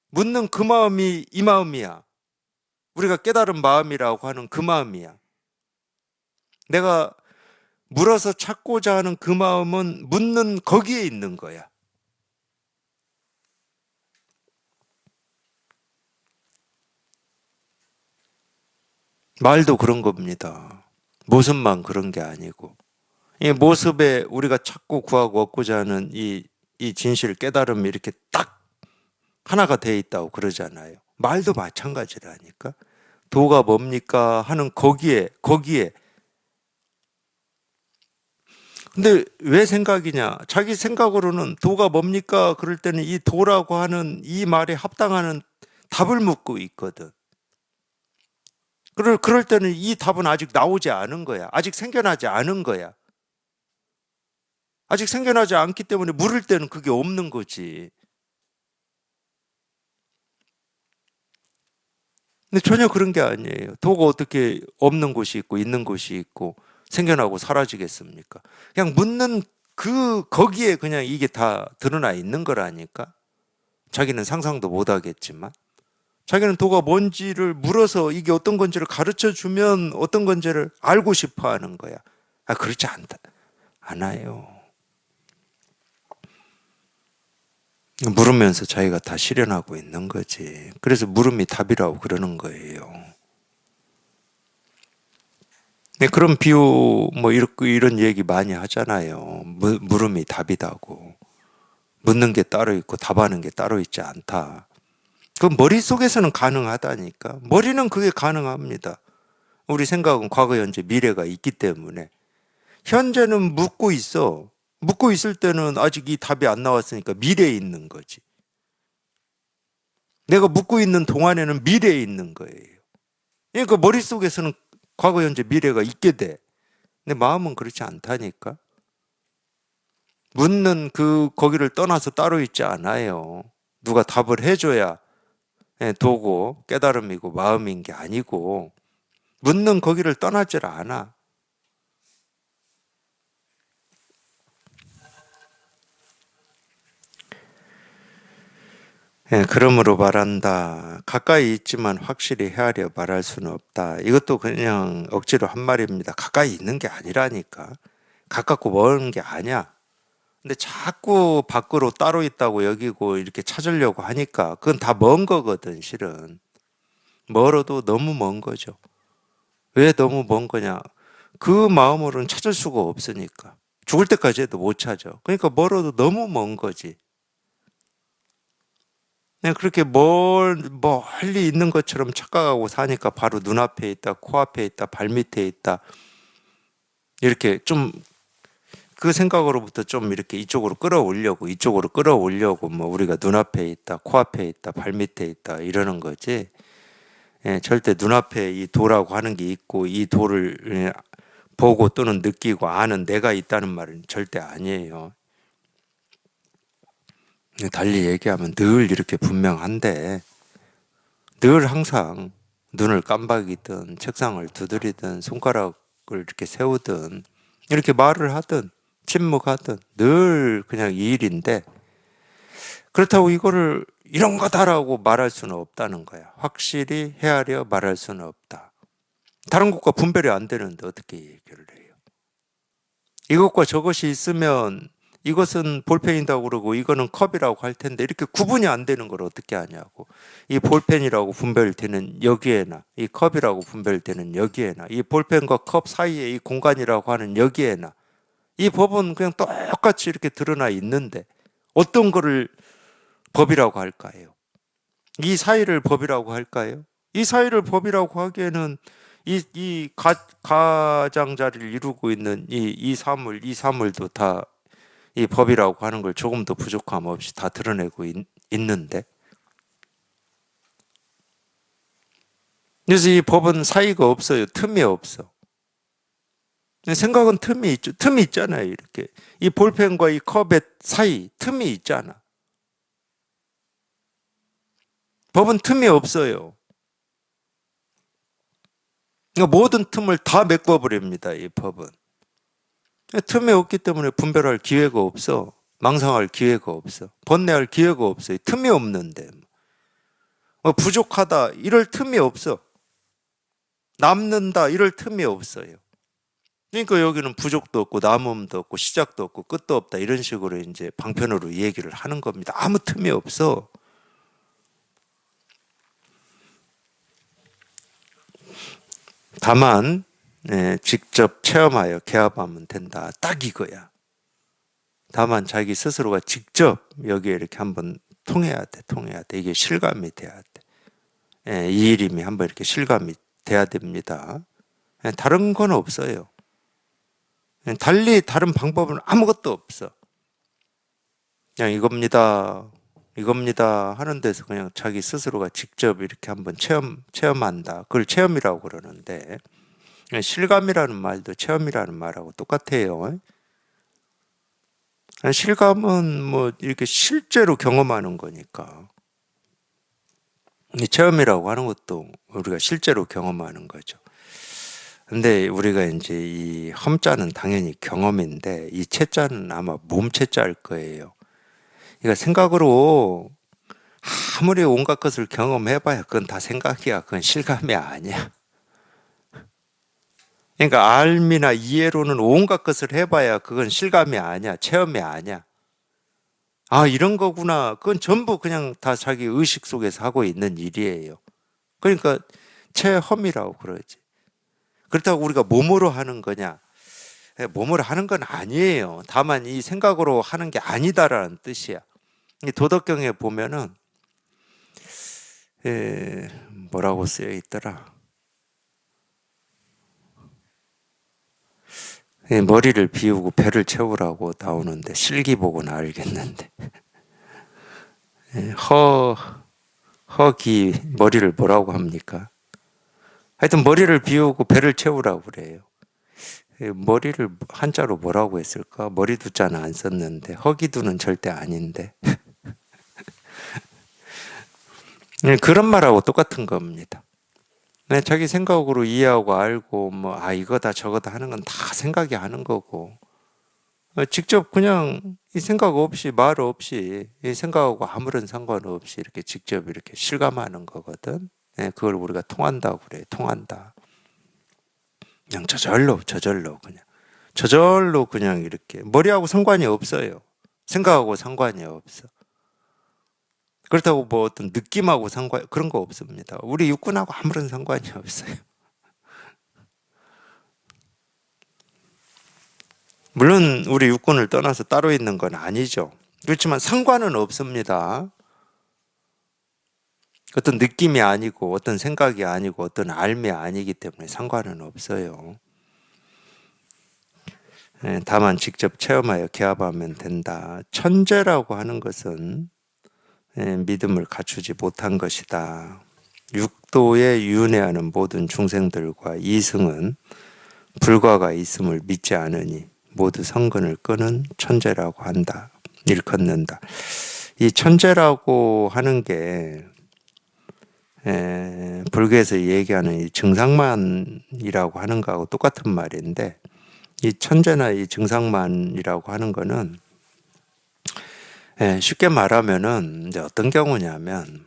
묻는 그 마음이 이 마음이야. 우리가 깨달은 마음이라고 하는 그 마음이야. 내가 물어서 찾고자 하는 그 마음은 묻는 거기에 있는 거야. 말도 그런 겁니다. 모습만 그런 게 아니고. 이 모습에 우리가 찾고 구하고 얻고자 하는 이 진실 깨달음이 이렇게 딱 하나가 돼 있다고 그러잖아요. 말도 마찬가지라니까. 도가 뭡니까 하는 거기에. 근데 왜 생각이냐? 자기 생각으로는 도가 뭡니까? 그럴 때는 이 도라고 하는 이 말에 합당하는 답을 묻고 있거든. 그럴 때는 이 답은 아직 나오지 않은 거야. 아직 생겨나지 않은 거야. 아직 생겨나지 않기 때문에 물을 때는 그게 없는 거지. 근데 전혀 그런 게 아니에요. 도가 어떻게 없는 곳이 있고 있는 곳이 있고 생겨나고 사라지겠습니까? 그냥 묻는 거기에 그냥 이게 다 드러나 있는 거라니까. 자기는 상상도 못 하겠지만. 자기는 도가 뭔지를 물어서 이게 어떤 건지를 가르쳐 주면 어떤 건지를 알고 싶어 하는 거야. 아, 그렇지 않아요. 물으면서 자기가 다 실현하고 있는 거지. 그래서 물음이 답이라고 그러는 거예요. 네, 그런 비유, 뭐, 이런 얘기 많이 하잖아요. 물음이 답이다고. 묻는 게 따로 있고 답하는 게 따로 있지 않다. 그 머릿속에서는 가능하다니까. 머리는 그게 가능합니다. 우리 생각은 과거, 현재, 미래가 있기 때문에. 현재는 묻고 있어. 묻고 있을 때는 아직 이 답이 안 나왔으니까 미래에 있는 거지. 내가 묻고 있는 동안에는 미래에 있는 거예요. 그러니까 머릿속에서는 과거, 현재, 미래가 있게 돼. 근데 마음은 그렇지 않다니까. 묻는 거기를 떠나서 따로 있지 않아요. 누가 답을 해줘야 도고 깨달음이고 마음인 게 아니고 묻는 거기를 떠나질 않아. 그러므로 말한다. 가까이 있지만 확실히 헤아려 말할 수는 없다. 이것도 그냥 억지로 한 말입니다. 가까이 있는 게 아니라니까. 가깝고 먼 게 아니야. 근데 자꾸 밖으로 따로 있다고 여기고 이렇게 찾으려고 하니까 그건 다 먼 거거든, 실은. 멀어도 너무 먼 거죠. 왜 너무 먼 거냐? 그 마음으로는 찾을 수가 없으니까. 죽을 때까지 해도 못 찾아. 그러니까 멀어도 너무 먼 거지. 그냥 그렇게 멀리 있는 것처럼 착각하고 사니까 바로 눈앞에 있다, 코앞에 있다, 발밑에 있다. 이렇게 좀 그 생각으로부터 좀 이렇게 이쪽으로 끌어올려고 뭐 우리가 눈앞에 있다, 코앞에 있다, 발밑에 있다 이러는 거지. 절대 눈앞에 이 도라고 하는 게 있고 이 도를 보고 또는 느끼고 아는 내가 있다는 말은 절대 아니에요. 달리 얘기하면 늘 이렇게 분명한데 늘 항상 눈을 깜박이든 책상을 두드리든 손가락을 이렇게 세우든 이렇게 말을 하든 침묵하든 늘 그냥 이 일인데 그렇다고 이거를 이런 거다라고 말할 수는 없다는 거야. 확실히 헤아려 말할 수는 없다. 다른 것과 분별이 안 되는데 어떻게 얘기를 해요? 이것과 저것이 있으면 이것은 볼펜이라고 그러고 이거는 컵이라고 할 텐데 이렇게 구분이 안 되는 걸 어떻게 하냐고. 이 볼펜이라고 분별되는 여기에나 이 컵이라고 분별되는 여기에나 이 볼펜과 컵 사이에 이 공간이라고 하는 여기에나 이 법은 그냥 똑같이 이렇게 드러나 있는데 어떤 거를 법이라고 할까요? 이 사이를 법이라고 할까요? 이 사이를 법이라고 하기에는 이 가장자리를 이루고 있는 이 사물도 다 이 법이라고 하는 걸 조금도 부족함 없이 다 드러내고 있는데. 그래서 이 법은 사이가 없어요. 틈이 없어. 생각은 틈이 있죠. 틈이 있잖아요. 이렇게 이 볼펜과 이 컵의 사이 틈이 있잖아. 법은 틈이 없어요. 그러니까 모든 틈을 다 메꿔버립니다. 이 법은. 틈이 없기 때문에 분별할 기회가 없어. 망상할 기회가 없어. 번뇌할 기회가 없어요. 틈이 없는데. 부족하다 이럴 틈이 없어. 남는다 이럴 틈이 없어요. 그러니까 여기는 부족도 없고 남음도 없고 시작도 없고 끝도 없다 이런 식으로 이제 방편으로 얘기를 하는 겁니다. 아무 틈이 없어. 다만 직접 체험하여 개합하면 된다. 딱 이거야. 다만 자기 스스로가 직접 여기에 이렇게 한번 통해야 돼. 통해야 돼. 이게 실감이 돼야 돼. 이 일임이 한번 이렇게 실감이 돼야 됩니다. 다른 건 없어요. 달리 다른 방법은 아무것도 없어. 그냥 이겁니다 하는 데서 그냥 자기 스스로가 직접 이렇게 한번 체험한다. 그걸 체험이라고 그러는데 실감이라는 말도 체험이라는 말하고 똑같아요. 실감은 뭐 이렇게 실제로 경험하는 거니까 체험이라고 하는 것도 우리가 실제로 경험하는 거죠. 근데 우리가 이제 이 험자는 당연히 경험인데 이 채자는 아마 몸채자일 거예요. 그러니까 생각으로 아무리 온갖 것을 경험해봐야 그건 다 생각이야. 그건 실감이 아니야. 그러니까 알미나 이해로는 온갖 것을 해봐야 그건 실감이 아니야. 체험이 아니야. 아, 이런 거구나. 그건 전부 그냥 다 자기 의식 속에서 하고 있는 일이에요. 그러니까 체험이라고 그러지. 그렇다고 우리가 몸으로 하는 거냐? 몸으로 하는 건 아니에요. 다만 이 생각으로 하는 게 아니다라는 뜻이야. 이 도덕경에 보면은 뭐라고 쓰여 있더라. 머리를 비우고 배를 채우라고 나오는데 실기 보고는 알겠는데 허 허기 머리를 뭐라고 합니까? 하여튼 머리를 비우고 배를 채우라고 그래요. 머리를 한자로 뭐라고 했을까? 머리두자는 안 썼는데 허기두는 절대 아닌데 그런 말하고 똑같은 겁니다. 자기 생각으로 이해하고 알고 뭐 이거다 저거다 하는 건 다 생각이 하는 거고 직접 그냥 이 생각 없이 말 없이 이 생각하고 아무런 상관없이 이렇게 직접 이렇게 실감하는 거거든. 그걸 우리가 통한다고 그래. 통한다. 그냥 저절로 그냥 이렇게 머리하고 상관이 없어요. 생각하고 상관이 없어. 그렇다고 뭐 어떤 느낌하고 그런 거 없습니다. 우리 육군하고 아무런 상관이 없어요. 물론 우리 육군을 떠나서 따로 있는 건 아니죠. 그렇지만 상관은 없습니다. 어떤 느낌이 아니고 어떤 생각이 아니고 어떤 알미 아니기 때문에 상관은 없어요. 다만 직접 체험하여 개합하면 된다. 천재라고 하는 것은 믿음을 갖추지 못한 것이다. 육도에 윤회하는 모든 중생들과 이승은 불과가 있음을 믿지 않으니 모두 성근을 끄는 천재라고 한다. 일컫는다. 이 천재라고 하는 게 불교에서 얘기하는 이 증상만이라고 하는 거하고 똑같은 말인데 이 천재나 이 증상만이라고 하는 거는 쉽게 말하면은 이제 어떤 경우냐면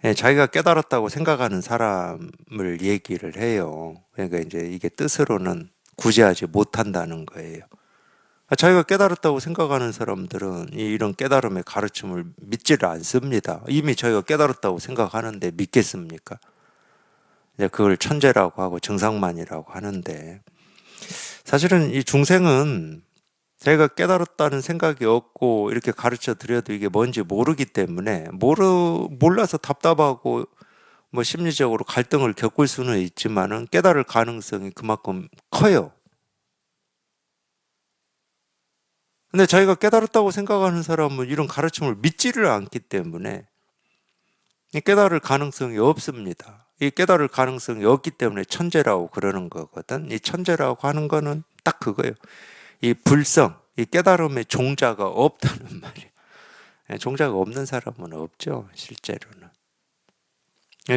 자기가 깨달았다고 생각하는 사람을 얘기를 해요. 그러니까 이제 이게 뜻으로는 구제하지 못한다는 거예요. 자기가 깨달았다고 생각하는 사람들은 이런 깨달음의 가르침을 믿지를 않습니다. 이미 자기가 깨달았다고 생각하는데 믿겠습니까? 이제 그걸 천재라고 하고 정상만이라고 하는데 사실은 이 중생은 자기가 깨달았다는 생각이 없고 이렇게 가르쳐 드려도 이게 뭔지 모르기 때문에 몰라서 답답하고 뭐 심리적으로 갈등을 겪을 수는 있지만은 깨달을 가능성이 그만큼 커요. 근데 자기가 깨달았다고 생각하는 사람은 이런 가르침을 믿지를 않기 때문에 이 깨달을 가능성이 없습니다. 이 깨달을 가능성이 없기 때문에 천재라고 그러는 거거든. 이 천재라고 하는 거는 딱 그거예요. 이 불성, 이 깨달음의 종자가 없다는 말이에요. 종자가 없는 사람은 없죠, 실제로는.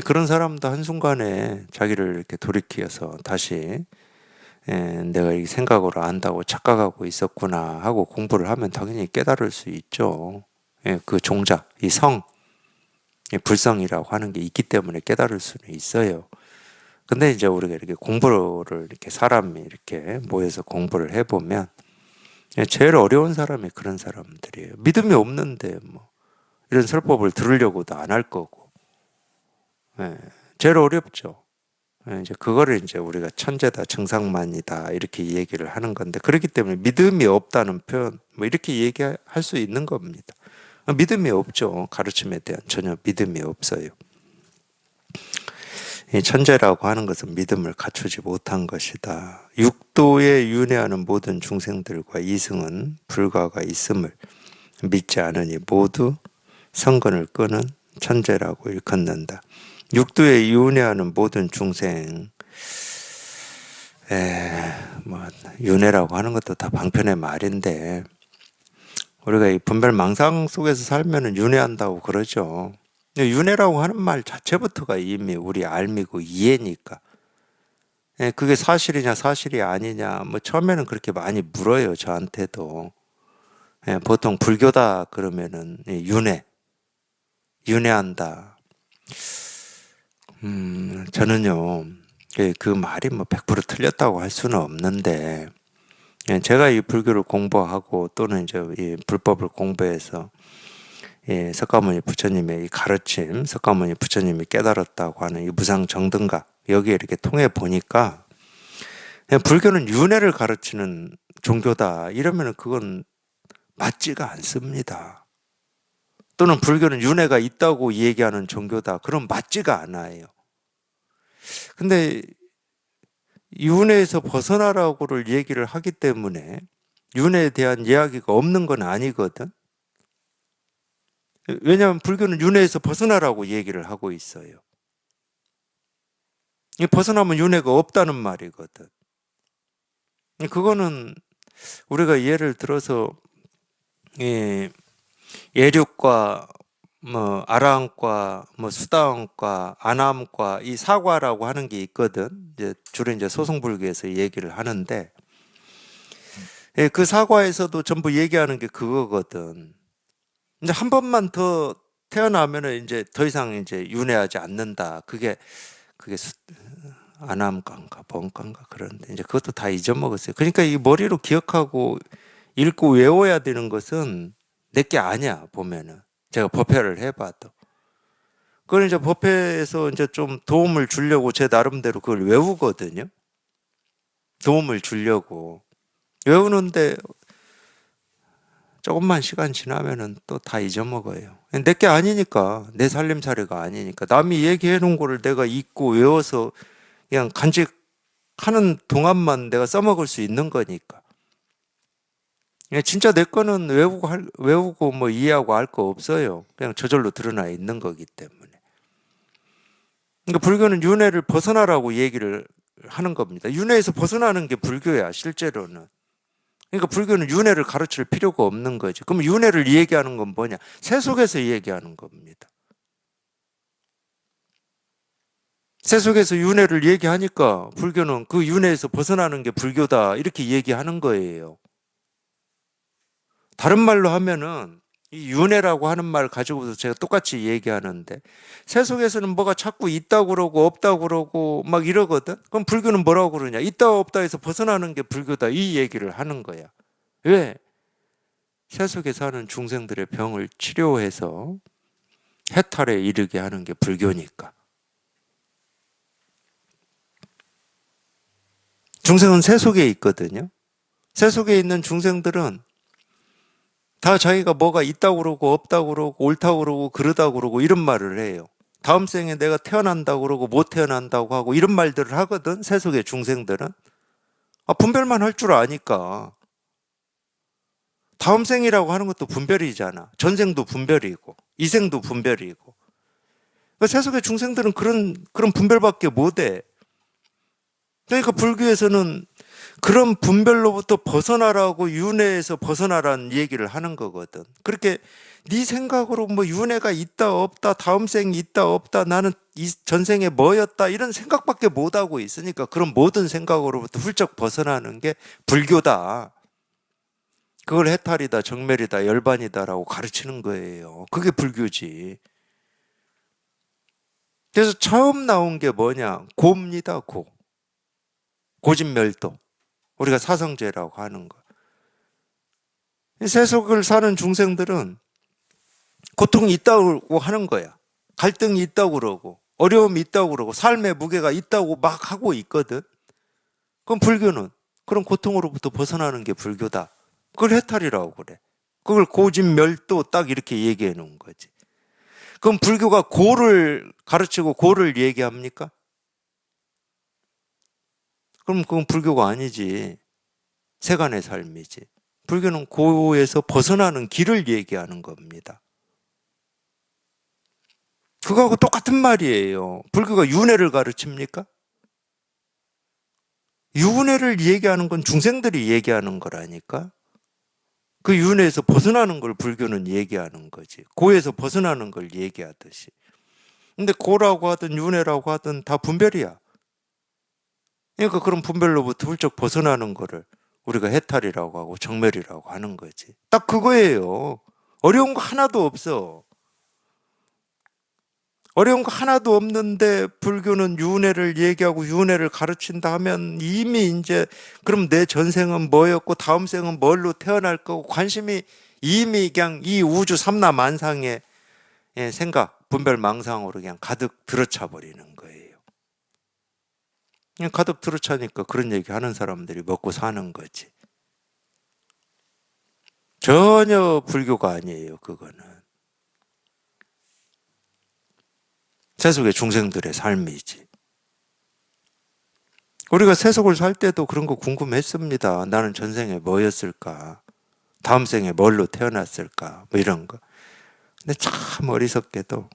그런 사람도 한순간에 자기를 이렇게 돌이켜서 다시 내가 이 생각으로 안다고 착각하고 있었구나 하고 공부를 하면 당연히 깨달을 수 있죠. 그 종자, 이 성, 이 불성이라고 하는 게 있기 때문에 깨달을 수는 있어요. 근데 이제 우리가 이렇게 공부를 이렇게 사람이 이렇게 모여서 공부를 해보면 제일 어려운 사람이 그런 사람들이에요. 믿음이 없는데 뭐 이런 설법을 들으려고도 안 할 거고, 제일 어렵죠. 이제 그거를 이제 우리가 천재다, 정상만이다 이렇게 얘기를 하는 건데 그렇기 때문에 믿음이 없다는 표현 뭐 이렇게 얘기할 수 있는 겁니다. 믿음이 없죠. 가르침에 대한 전혀 믿음이 없어요. 이 천재라고 하는 것은 믿음을 갖추지 못한 것이다. 육도에 윤회하는 모든 중생들과 이승은 불가가 있음을 믿지 않으니 모두 성근을 끄는 천재라고 일컫는다. 육도에 윤회하는 모든 중생, 뭐 윤회라고 하는 것도 다 방편의 말인데 우리가 이 분별망상 속에서 살면은 윤회한다고 그러죠. 윤회라고 하는 말 자체부터가 이미 우리 알미고 이해니까. 그게 사실이냐 사실이 아니냐 뭐 처음에는 그렇게 많이 물어요 저한테도. 보통 불교다 그러면은 윤회한다. 저는요 그 말이 뭐 100% 틀렸다고 할 수는 없는데 제가 이 불교를 공부하고 또는 이제 이 불법을 공부해서 석가모니 부처님의 이 가르침, 석가모니 부처님이 깨달았다고 하는 이 무상정등각 여기에 이렇게 통해 보니까 불교는 윤회를 가르치는 종교다 이러면 그건 맞지가 않습니다. 또는 불교는 윤회가 있다고 얘기하는 종교다 그럼 맞지가 않아요. 근데 윤회에서 벗어나라고를 얘기를 하기 때문에 윤회에 대한 이야기가 없는 건 아니거든. 왜냐하면 불교는 윤회에서 벗어나라고 얘기를 하고 있어요. 벗어나면 윤회가 없다는 말이거든. 그거는 우리가 예를 들어서 예륙과 뭐 아라한과 뭐 수다한과 아나함과 이 사과라고 하는 게 있거든. 이제 주로 이제 소승불교에서 얘기를 하는데 그 사과에서도 전부 얘기하는 게 그거거든. 이제 한 번만 더 태어나면은 이제 더 이상 이제 윤회하지 않는다. 그게 아나함과인가 뭔가인가 그런데 이제 그것도 다 잊어먹었어요. 그러니까 이 머리로 기억하고 읽고 외워야 되는 것은 내게 아니야 보면은 제가 법회를 해봐도. 그걸 이제 법회에서 이제 좀 도움을 주려고 제 나름대로 그걸 외우거든요. 도움을 주려고 외우는데 조금만 시간 지나면은 또 다 잊어먹어요. 내게 아니니까 내 살림살이가 아니니까 남이 얘기해 놓은 거를 내가 읽고 외워서 그냥 간직하는 동안만 내가 써먹을 수 있는 거니까. 진짜 내 거는 외우고 뭐 이해하고 할 거 없어요. 그냥 저절로 드러나 있는 거기 때문에. 그러니까 불교는 윤회를 벗어나라고 얘기를 하는 겁니다. 윤회에서 벗어나는 게 불교야, 실제로는. 그러니까 불교는 윤회를 가르칠 필요가 없는 거지. 그럼 윤회를 얘기하는 건 뭐냐? 세속에서 얘기하는 겁니다. 세속에서 윤회를 얘기하니까 불교는 그 윤회에서 벗어나는 게 불교다 이렇게 얘기하는 거예요. 다른 말로 하면은 이 윤회라고 하는 말 가지고도 제가 똑같이 얘기하는데 세속에서는 뭐가 자꾸 있다고 그러고 없다고 그러고 막 이러거든. 그럼 불교는 뭐라고 그러냐? 있다 없다 해서 벗어나는 게 불교다 이 얘기를 하는 거야. 왜? 세속에 사는 중생들의 병을 치료해서 해탈에 이르게 하는 게 불교니까. 중생은 세속에 있거든요. 세속에 있는 중생들은 다 자기가 뭐가 있다고 그러고 없다고 그러고 옳다고 그러고 그러다고 그러고 이런 말을 해요. 다음 생에 내가 태어난다고 그러고 못 태어난다고 하고 이런 말들을 하거든. 세속의 중생들은. 분별만 할 줄 아니까. 다음 생이라고 하는 것도 분별이잖아. 전생도 분별이고 이생도 분별이고. 그러니까 세속의 중생들은 그런 분별밖에 못해. 그러니까 불교에서는 그런 분별로부터 벗어나라고 윤회에서 벗어나라는 얘기를 하는 거거든. 그렇게 네 생각으로 뭐 윤회가 있다 없다, 다음 생이 있다 없다, 나는 이 전생에 뭐였다 이런 생각밖에 못 하고 있으니까 그런 모든 생각으로부터 훌쩍 벗어나는 게 불교다. 그걸 해탈이다, 정멸이다, 열반이다라고 가르치는 거예요. 그게 불교지. 그래서 처음 나온 게 뭐냐? 고입니다, 고. 고진멸도. 우리가 사성제라고 하는 거. 세속을 사는 중생들은 고통이 있다고 하는 거야. 갈등이 있다고 그러고, 어려움이 있다고 그러고, 삶의 무게가 있다고 막 하고 있거든. 그럼 불교는 그런 고통으로부터 벗어나는 게 불교다. 그걸 해탈이라고 그래. 그걸 고진멸도 딱 이렇게 얘기해 놓은 거지. 그럼 불교가 고를 가르치고 고를 얘기합니까? 그럼 그건 불교가 아니지. 세간의 삶이지. 불교는 고에서 벗어나는 길을 얘기하는 겁니다. 그거하고 똑같은 말이에요. 불교가 윤회를 가르칩니까? 윤회를 얘기하는 건 중생들이 얘기하는 거라니까. 그 윤회에서 벗어나는 걸 불교는 얘기하는 거지. 고에서 벗어나는 걸 얘기하듯이. 근데 고라고 하든 윤회라고 하든 다 분별이야. 그러니까 그런 분별로부터 훌쩍 벗어나는 거를 우리가 해탈이라고 하고 정멸이라고 하는 거지. 딱 그거예요. 어려운 거 하나도 없어. 어려운 거 하나도 없는데 불교는 윤회를 얘기하고 윤회를 가르친다 하면 이미 이제 그럼 내 전생은 뭐였고 다음 생은 뭘로 태어날 거고 관심이 이미 그냥 이 우주 삼라만상의 생각, 분별망상으로 그냥 가득 들어차 버리는 거예요. 그냥 가득 들어차니까 그런 얘기 하는 사람들이 먹고 사는 거지. 전혀 불교가 아니에요, 그거는. 세속의 중생들의 삶이지. 우리가 세속을 살 때도 그런 거 궁금했습니다. 나는 전생에 뭐였을까? 다음 생에 뭘로 태어났을까? 뭐 이런 거. 근데 참 어리석게도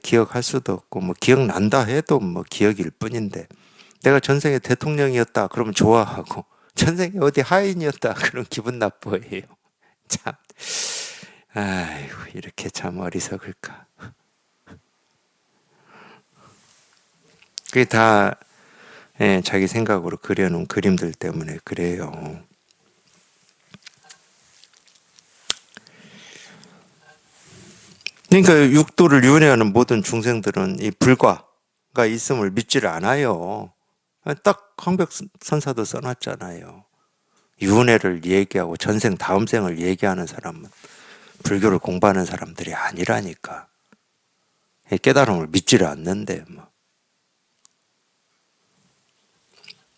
기억할 수도 없고, 뭐 기억난다 해도 뭐 기억일 뿐인데, 내가 전생에 대통령이었다 그러면 좋아하고, 전생에 어디 하인이었다 그러면 기분 나빠해요. 참, 아이고, 이렇게 참 어리석을까. 그게 다 자기 생각으로 그려놓은 그림들 때문에 그래요. 그러니까 육도를 윤회하는 모든 중생들은 이 불과가 있음을 믿지를 않아요. 딱 황백선사도 써놨잖아요. 윤회를 얘기하고 전생 다음 생을 얘기하는 사람은 불교를 공부하는 사람들이 아니라니까. 깨달음을 믿지를 않는데 뭐.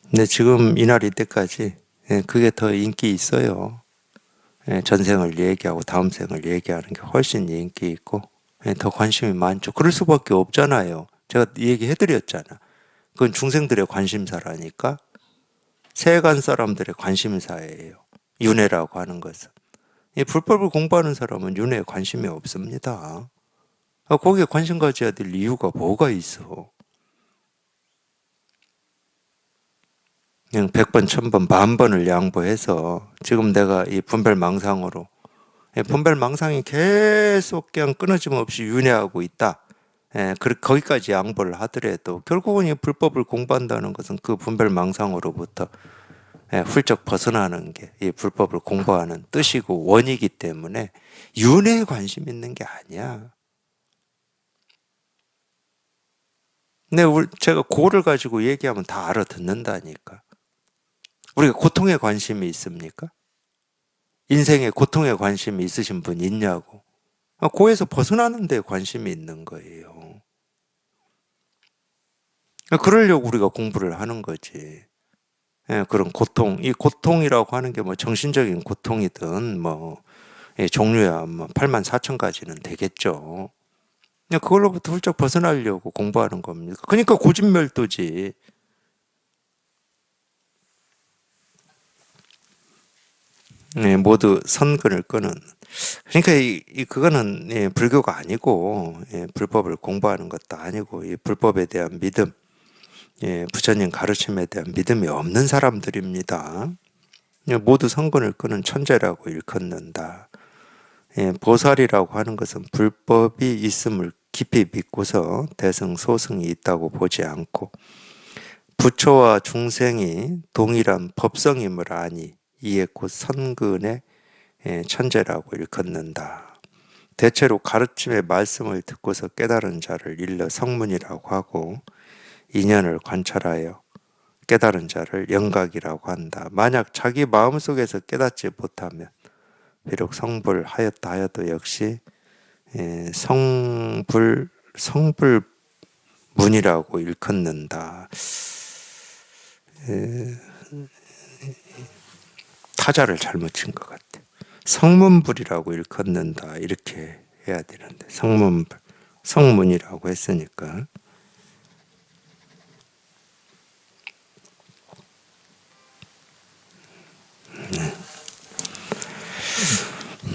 근데 지금 이날 이때까지 그게 더 인기 있어요. 전생을 얘기하고 다음 생을 얘기하는 게 훨씬 인기 있고 더 관심이 많죠. 그럴 수밖에 없잖아요. 제가 얘기해드렸잖아. 그건 중생들의 관심사라니까. 세간 사람들의 관심사예요. 윤회라고 하는 것은. 이 불법을 공부하는 사람은 윤회에 관심이 없습니다. 거기에 관심 가져야 될 이유가 뭐가 있어? 그냥 100번, 1000번, 10,000번을 양보해서 지금 내가 이 분별망상으로 분별망상이 계속 그냥 끊어짐 없이 윤회하고 있다. 거기까지 양보를 하더라도 결국은 이 불법을 공부한다는 것은 그 분별망상으로부터 훌쩍 벗어나는 게 이 불법을 공부하는 뜻이고 원이기 때문에 윤회에 관심 있는 게 아니야. 근데 제가 고를 가지고 얘기하면 다 알아듣는다니까. 우리가 고통에 관심이 있습니까? 인생에 고통에 관심이 있으신 분 있냐고. 고에서 벗어나는 데 관심이 있는 거예요. 그러려고 우리가 공부를 하는 거지. 그런 고통, 이 고통이라고 하는 게 뭐 정신적인 고통이든 뭐 종류야 뭐 84,000가지는 되겠죠. 그냥 그걸로부터 훌쩍 벗어나려고 공부하는 겁니다. 그러니까 고진멸도지. 모두 선근을 끄는 그러니까 그거는 불교가 아니고 불법을 공부하는 것도 아니고 이 불법에 대한 믿음, 부처님 가르침에 대한 믿음이 없는 사람들입니다. 모두 성근을 끄는 천재라고 일컫는다. 보살이라고 하는 것은 불법이 있음을 깊이 믿고서 대승소승이 있다고 보지 않고 부처와 중생이 동일한 법성임을 아니 이에 곧 선근의 천재라고 일컫는다. 대체로 가르침의 말씀을 듣고서 깨달은 자를 일러 성문이라고 하고 인연을 관찰하여 깨달은 자를 영각이라고 한다. 만약 자기 마음속에서 깨닫지 못하면 비록 성불하였다 하여도 역시 성불문이라고 일컫는다. 타자를 잘못 친 것 같아. 성문불이라고 일컫는다 이렇게 해야 되는데 성문불, 성문이라고 했으니까.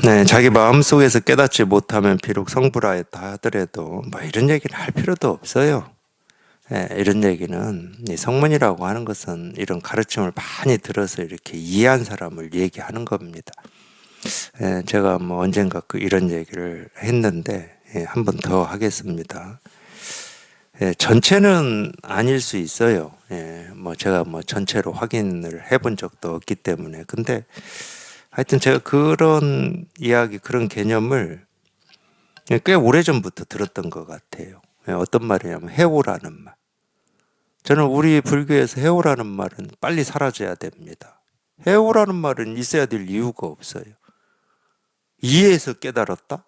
네, 자기 마음속에서 깨닫지 못하면 비록 성불하였다 하더라도 뭐 이런 얘기를 할 필요도 없어요. 이런 얘기는 성문이라고 하는 것은 이런 가르침을 많이 들어서 이렇게 이해한 사람을 얘기하는 겁니다. 제가 뭐 언젠가 이런 얘기를 했는데 한 번 더 하겠습니다. 전체는 아닐 수 있어요. 뭐 제가 뭐 전체로 확인을 해본 적도 없기 때문에. 근데 하여튼 제가 그런 이야기, 그런 개념을 꽤 오래전부터 들었던 것 같아요. 어떤 말이냐면 해오라는 말. 저는 우리 불교에서 해오라는 말은 빨리 사라져야 됩니다. 해오라는 말은 있어야 될 이유가 없어요. 이해해서 깨달았다?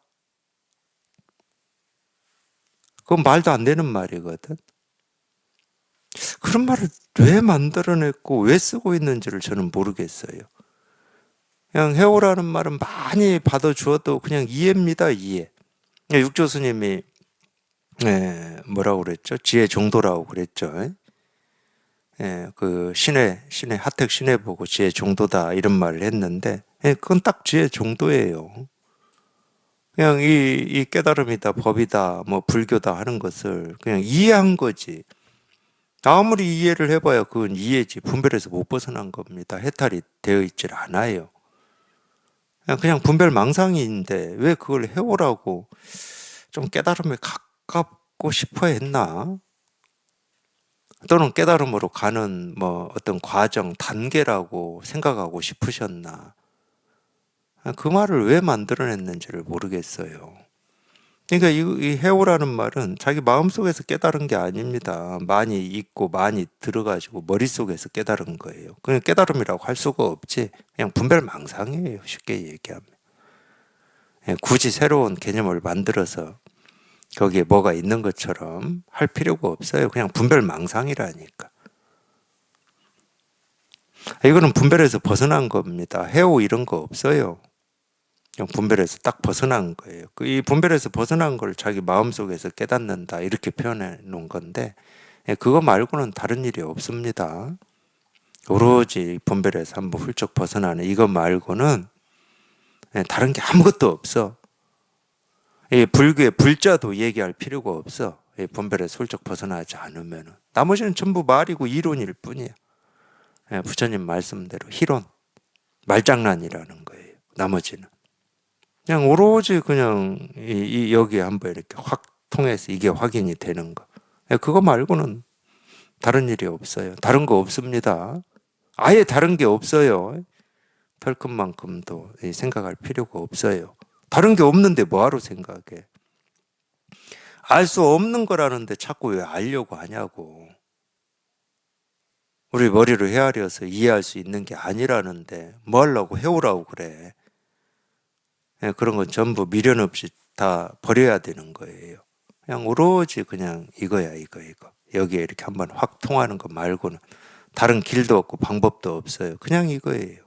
그건 말도 안 되는 말이거든. 그런 말을 왜 만들어냈고 왜 쓰고 있는지를 저는 모르겠어요. 그냥 해오라는 말은 많이 받아주어도 그냥 이해입니다, 이해. 육조 스님이 뭐라고 그랬죠? 지혜 정도라고 그랬죠. 그 신의 하택 신의 보고 지혜 정도다 이런 말을 했는데 그건 딱 지혜 정도예요. 그냥 이 깨달음이다, 법이다, 뭐 불교다 하는 것을 그냥 이해한 거지. 아무리 이해를 해봐야 그건 이해지. 분별에서 못 벗어난 겁니다. 해탈이 되어 있질 않아요. 그냥 분별 망상인데 왜 그걸 해오라고 좀 깨달음에 가깝고 싶어 했나? 또는 깨달음으로 가는 뭐 어떤 과정, 단계라고 생각하고 싶으셨나? 그 말을 왜 만들어냈는지를 모르겠어요. 그러니까 이 해오라는 말은 자기 마음속에서 깨달은 게 아닙니다. 많이 있고 많이 들어가지고 머릿속에서 깨달은 거예요. 그냥 깨달음이라고 할 수가 없지. 그냥 분별망상이에요. 쉽게 얘기하면. 굳이 새로운 개념을 만들어서 거기에 뭐가 있는 것처럼 할 필요가 없어요. 그냥 분별망상이라니까. 이거는 분별에서 벗어난 겁니다. 해오 이런 거 없어요. 그냥 분별에서 딱 벗어난 거예요. 이 분별에서 벗어난 걸 자기 마음속에서 깨닫는다 이렇게 표현해 놓은 건데 그거 말고는 다른 일이 없습니다. 오로지 분별에서 한번 훌쩍 벗어나는 이거 말고는 다른 게 아무것도 없어. 불교의 불자도 얘기할 필요가 없어. 분별에서 훌쩍 벗어나지 않으면 나머지는 전부 말이고 이론일 뿐이야. 부처님 말씀대로 희론, 말장난이라는 거예요. 나머지는 그냥 오로지 그냥 여기에 한번 이렇게 확 통해서 이게 확인이 되는 거. 그거 말고는 다른 일이 없어요. 다른 거 없습니다. 아예 다른 게 없어요. 털끝만큼도 생각할 필요가 없어요. 다른 게 없는데 뭐하러 생각해? 알 수 없는 거라는데 자꾸 왜 알려고 하냐고. 우리 머리로 헤아려서 이해할 수 있는 게 아니라는데 뭐 하려고 해오라고 그래. 그런 건 전부 미련 없이 다 버려야 되는 거예요. 그냥 오로지 그냥 이거야 이거. 여기에 이렇게 한번 확 통하는 거 말고는 다른 길도 없고 방법도 없어요. 그냥 이거예요.